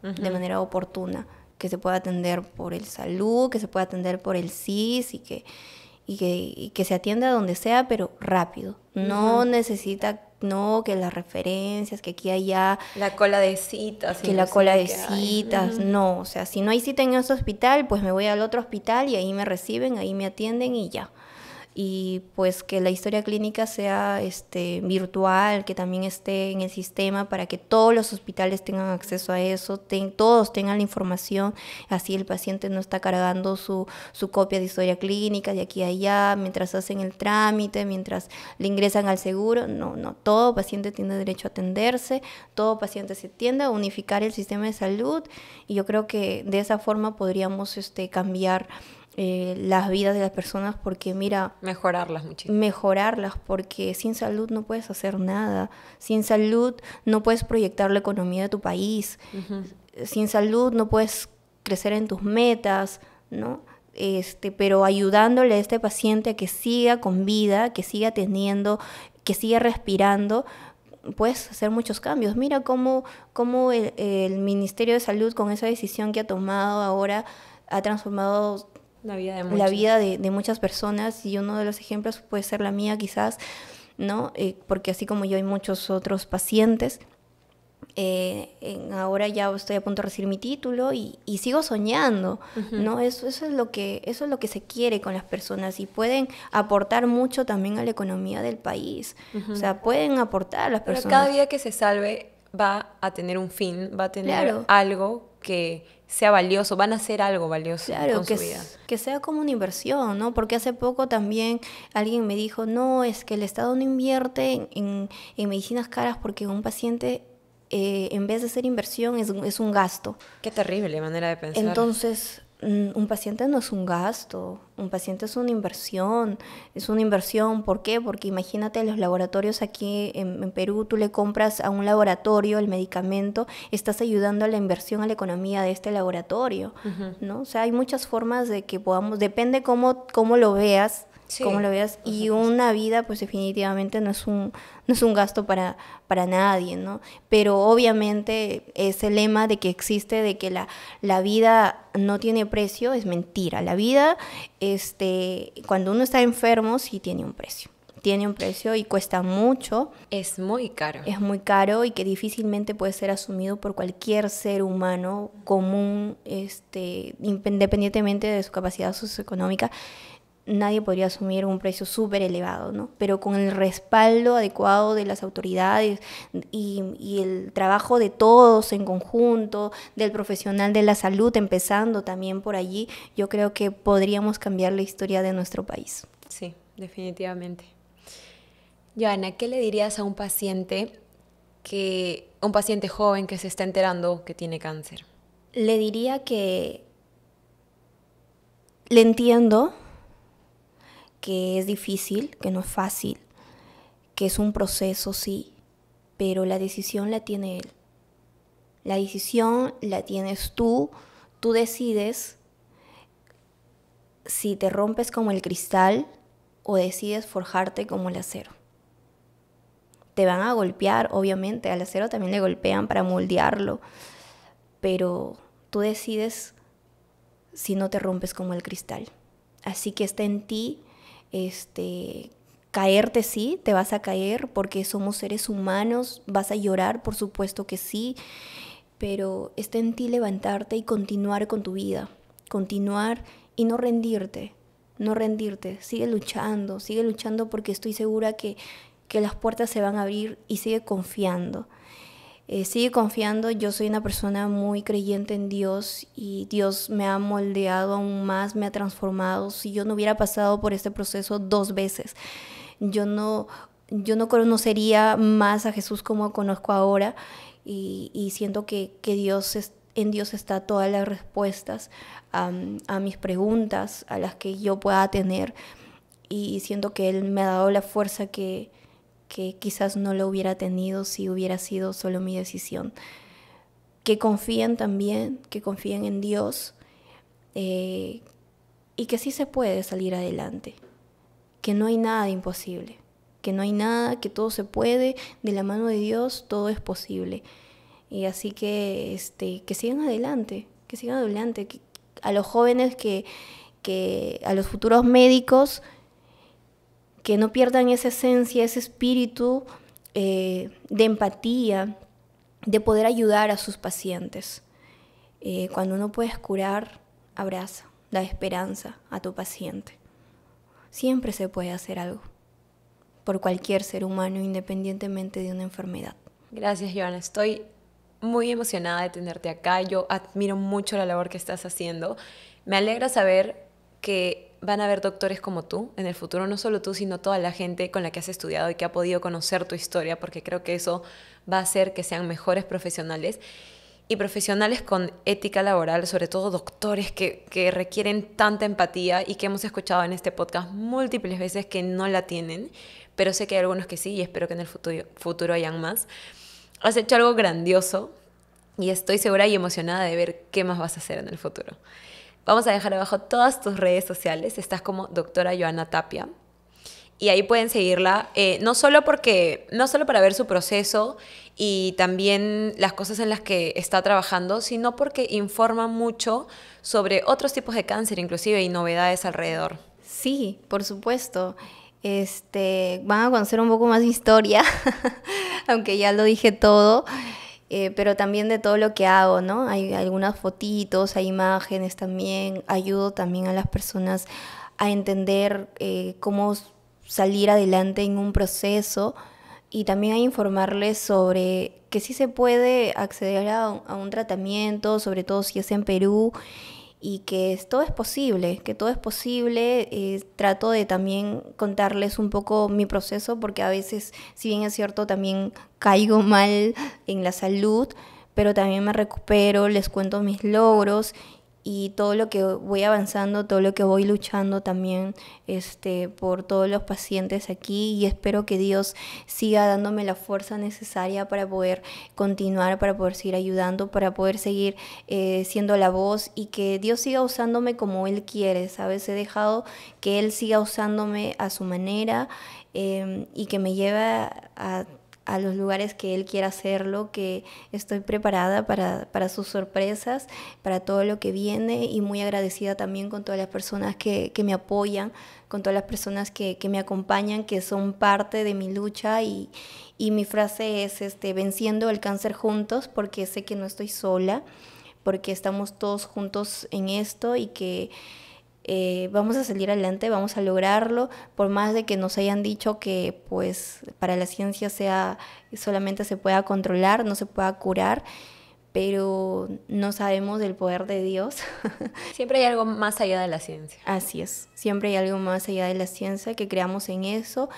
de manera oportuna, que se pueda atender por el salud, que se pueda atender por el SIS y que se atienda donde sea, pero rápido. No necesita, no que las referencias, que aquí allá... La cola de citas. Que la cola de citas, no. O sea, si no hay cita en ese hospital, pues me voy al otro hospital y ahí me reciben, ahí me atienden y ya. y pues que la historia clínica sea virtual, que también esté en el sistema para que todos los hospitales tengan acceso a eso, todos tengan la información, así el paciente no está cargando su copia de historia clínica de aquí a allá, mientras hacen el trámite, mientras le ingresan al seguro. No, todo paciente tiene derecho a atenderse, todo paciente se tiende a unificar el sistema de salud, y yo creo que de esa forma podríamos cambiar las vidas de las personas, porque mira, mejorarlas muchísimo. Mejorarlas, porque sin salud no puedes hacer nada, sin salud no puedes proyectar la economía de tu país, sin salud no puedes crecer en tus metas, ¿no? Pero ayudándole a este paciente a que siga con vida, que siga teniendo, que siga respirando, puedes hacer muchos cambios. Mira cómo el Ministerio de Salud, con esa decisión que ha tomado ahora, ha transformado la vida de muchas personas, y uno de los ejemplos puede ser la mía quizás, ¿no? Porque así como yo hay muchos otros pacientes. Ahora ya estoy a punto de recibir mi título y sigo soñando, ¿no? Eso es lo que se quiere con las personas, y pueden aportar mucho también a la economía del país. O sea, pueden aportar a las personas. Pero cada vida que se salve va a tener un fin, va a tener algo que sea valioso, van a hacer algo valioso con su vida. Que sea como una inversión, ¿no? Porque hace poco también alguien me dijo, no, es que el Estado no invierte en medicinas caras porque un paciente, en vez de ser inversión, es un gasto. Qué terrible manera de pensar. Entonces, un paciente no es un gasto, un paciente es una inversión. Es una inversión, ¿por qué? Porque imagínate, los laboratorios aquí en Perú, tú le compras a un laboratorio el medicamento, estás ayudando a la inversión, a la economía de este laboratorio, ¿no? O sea, hay muchas formas de que podamos, depende cómo lo veas. Sí, como lo veas, y una vida pues definitivamente no es un gasto para nadie, ¿no? Pero obviamente ese lema de que existe, de que la vida no tiene precio, es mentira. La vida, cuando uno está enfermo, sí tiene un precio. Tiene un precio y cuesta mucho. Es muy caro. Es muy caro, y que difícilmente puede ser asumido por cualquier ser humano común, independientemente de su capacidad socioeconómica. Nadie podría asumir un precio súper elevado, ¿no? Pero con el respaldo adecuado de las autoridades y el trabajo de todos en conjunto, del profesional de la salud, empezando también por allí, yo creo que podríamos cambiar la historia de nuestro país. Sí, definitivamente. Joana, ¿qué le dirías a un paciente joven que se está enterando que tiene cáncer? Le diría que le entiendo, que es difícil, que no es fácil, que es un proceso, sí, pero la decisión la tiene él. La decisión la tienes tú. Tú decides si te rompes como el cristal o decides forjarte como el acero. Te van a golpear, obviamente, al acero también le golpean para moldearlo, pero tú decides si no te rompes como el cristal. Así que está en ti. Caerte, sí, te vas a caer porque somos seres humanos, vas a llorar, por supuesto que sí, pero está en ti levantarte y continuar con tu vida, continuar y no rendirte, sigue luchando porque estoy segura que las puertas se van a abrir, y sigue confiando. Yo soy una persona muy creyente en Dios, y Dios me ha moldeado aún más, me ha transformado. Si yo no hubiera pasado por este proceso 2 veces, yo no conocería más a Jesús como conozco ahora, y siento que en Dios está todas las respuestas a mis preguntas, a las que yo pueda tener, y siento que Él me ha dado la fuerza que quizás no lo hubiera tenido si hubiera sido solo mi decisión. Que confíen también, que confíen en Dios, y que sí se puede salir adelante, que no hay nada imposible, que todo se puede, de la mano de Dios todo es posible. Y así que sigan adelante, que a los jóvenes, a los futuros médicos, que no pierdan esa esencia, ese espíritu de empatía, de poder ayudar a sus pacientes. Cuando no puedes curar, abraza, da esperanza a tu paciente. siempre se puede hacer algo por cualquier ser humano, independientemente de una enfermedad. Gracias, Joana. Estoy muy emocionada de tenerte acá. Yo admiro mucho la labor que estás haciendo. Me alegra saber que van a haber doctores como tú en el futuro, no solo tú, sino toda la gente con la que has estudiado y que ha podido conocer tu historia, porque creo que eso va a hacer que sean mejores profesionales y profesionales con ética laboral, sobre todo doctores que requieren tanta empatía y que hemos escuchado en este podcast múltiples veces que no la tienen, pero sé que hay algunos que sí y espero que en el futuro hayan más. Has hecho algo grandioso y estoy segura y emocionada de ver qué más vas a hacer en el futuro. Vamos a dejar abajo todas tus redes sociales. Estás como doctora Joana Tapia. Y ahí pueden seguirla, no solo para ver su proceso y también las cosas en las que está trabajando, sino porque informa mucho sobre otros tipos de cáncer, inclusive, y novedades alrededor. Sí, por supuesto. Van a conocer un poco más de historia, aunque ya lo dije todo, pero también de todo lo que hago, ¿no? Hay algunas fotitos, hay imágenes también. Ayudo también a las personas a entender cómo salir adelante en un proceso y también a informarles sobre que sí se puede acceder a un tratamiento, sobre todo si es en Perú, y que todo es posible, que todo es posible. Trato de también contarles un poco mi proceso, porque a veces, si bien es cierto, también caigo mal en la salud, pero también me recupero, les cuento mis logros y todo lo que voy avanzando, todo lo que voy luchando también por todos los pacientes aquí, y espero que Dios siga dándome la fuerza necesaria para poder continuar, para poder seguir ayudando, para poder seguir siendo la voz, y que Dios siga usándome como Él quiere, ¿sabes? He dejado que Él siga usándome a su manera, y que me lleve a los lugares que Él quiera hacerlo, que estoy preparada para sus sorpresas, para todo lo que viene, y muy agradecida también con todas las personas que me apoyan, con todas las personas que me acompañan, que son parte de mi lucha, y mi frase es venciendo el cáncer juntos, porque sé que no estoy sola, porque estamos todos juntos en esto, y que vamos a salir adelante, vamos a lograrlo, por más de que nos hayan dicho que pues para la ciencia solamente se pueda controlar, no se pueda curar, pero no sabemos del poder de Dios. Siempre hay algo más allá de la ciencia. Así es, siempre hay algo más allá de la ciencia, que creamos en eso,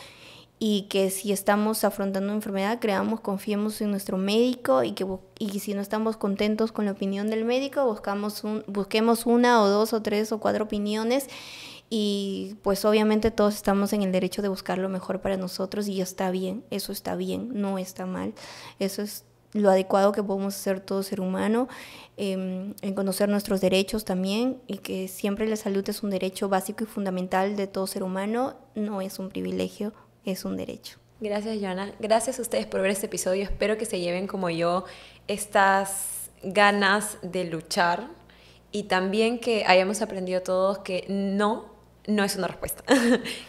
y que si estamos afrontando una enfermedad, confiemos en nuestro médico, y si no estamos contentos con la opinión del médico, busquemos una o dos o tres o cuatro opiniones, y pues obviamente todos estamos en el derecho de buscar lo mejor para nosotros, y está bien, eso está bien, no está mal, eso es lo adecuado que podemos hacer todo ser humano, en conocer nuestros derechos también, y que siempre la salud es un derecho básico y fundamental de todo ser humano, no es un privilegio, es un derecho. Gracias, Joana. Gracias a ustedes por ver este episodio. Espero que se lleven como yo estas ganas de luchar, y también que hayamos aprendido todos que no es una respuesta,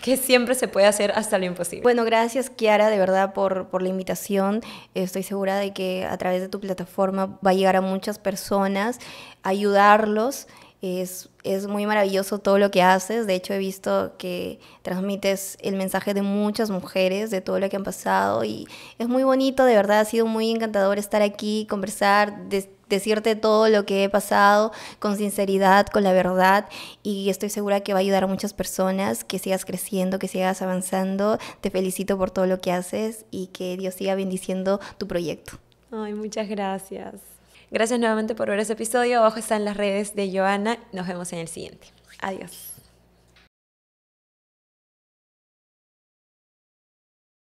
que siempre se puede hacer hasta lo imposible. Bueno, gracias, Kiara, de verdad por la invitación. Estoy segura de que a través de tu plataforma va a llegar a muchas personas, ayudarlos. Es muy maravilloso todo lo que haces. De hecho, he visto que transmites el mensaje de muchas mujeres, de todo lo que han pasado, y es muy bonito, de verdad. Ha sido muy encantador estar aquí, conversar, decirte todo lo que he pasado con sinceridad, con la verdad, y estoy segura que va a ayudar a muchas personas, que sigas creciendo, que sigas avanzando. Te felicito por todo lo que haces, y que Dios siga bendiciendo tu proyecto. Ay, muchas gracias. Gracias nuevamente por ver este episodio. Abajo están las redes de Joana. Nos vemos en el siguiente. Adiós.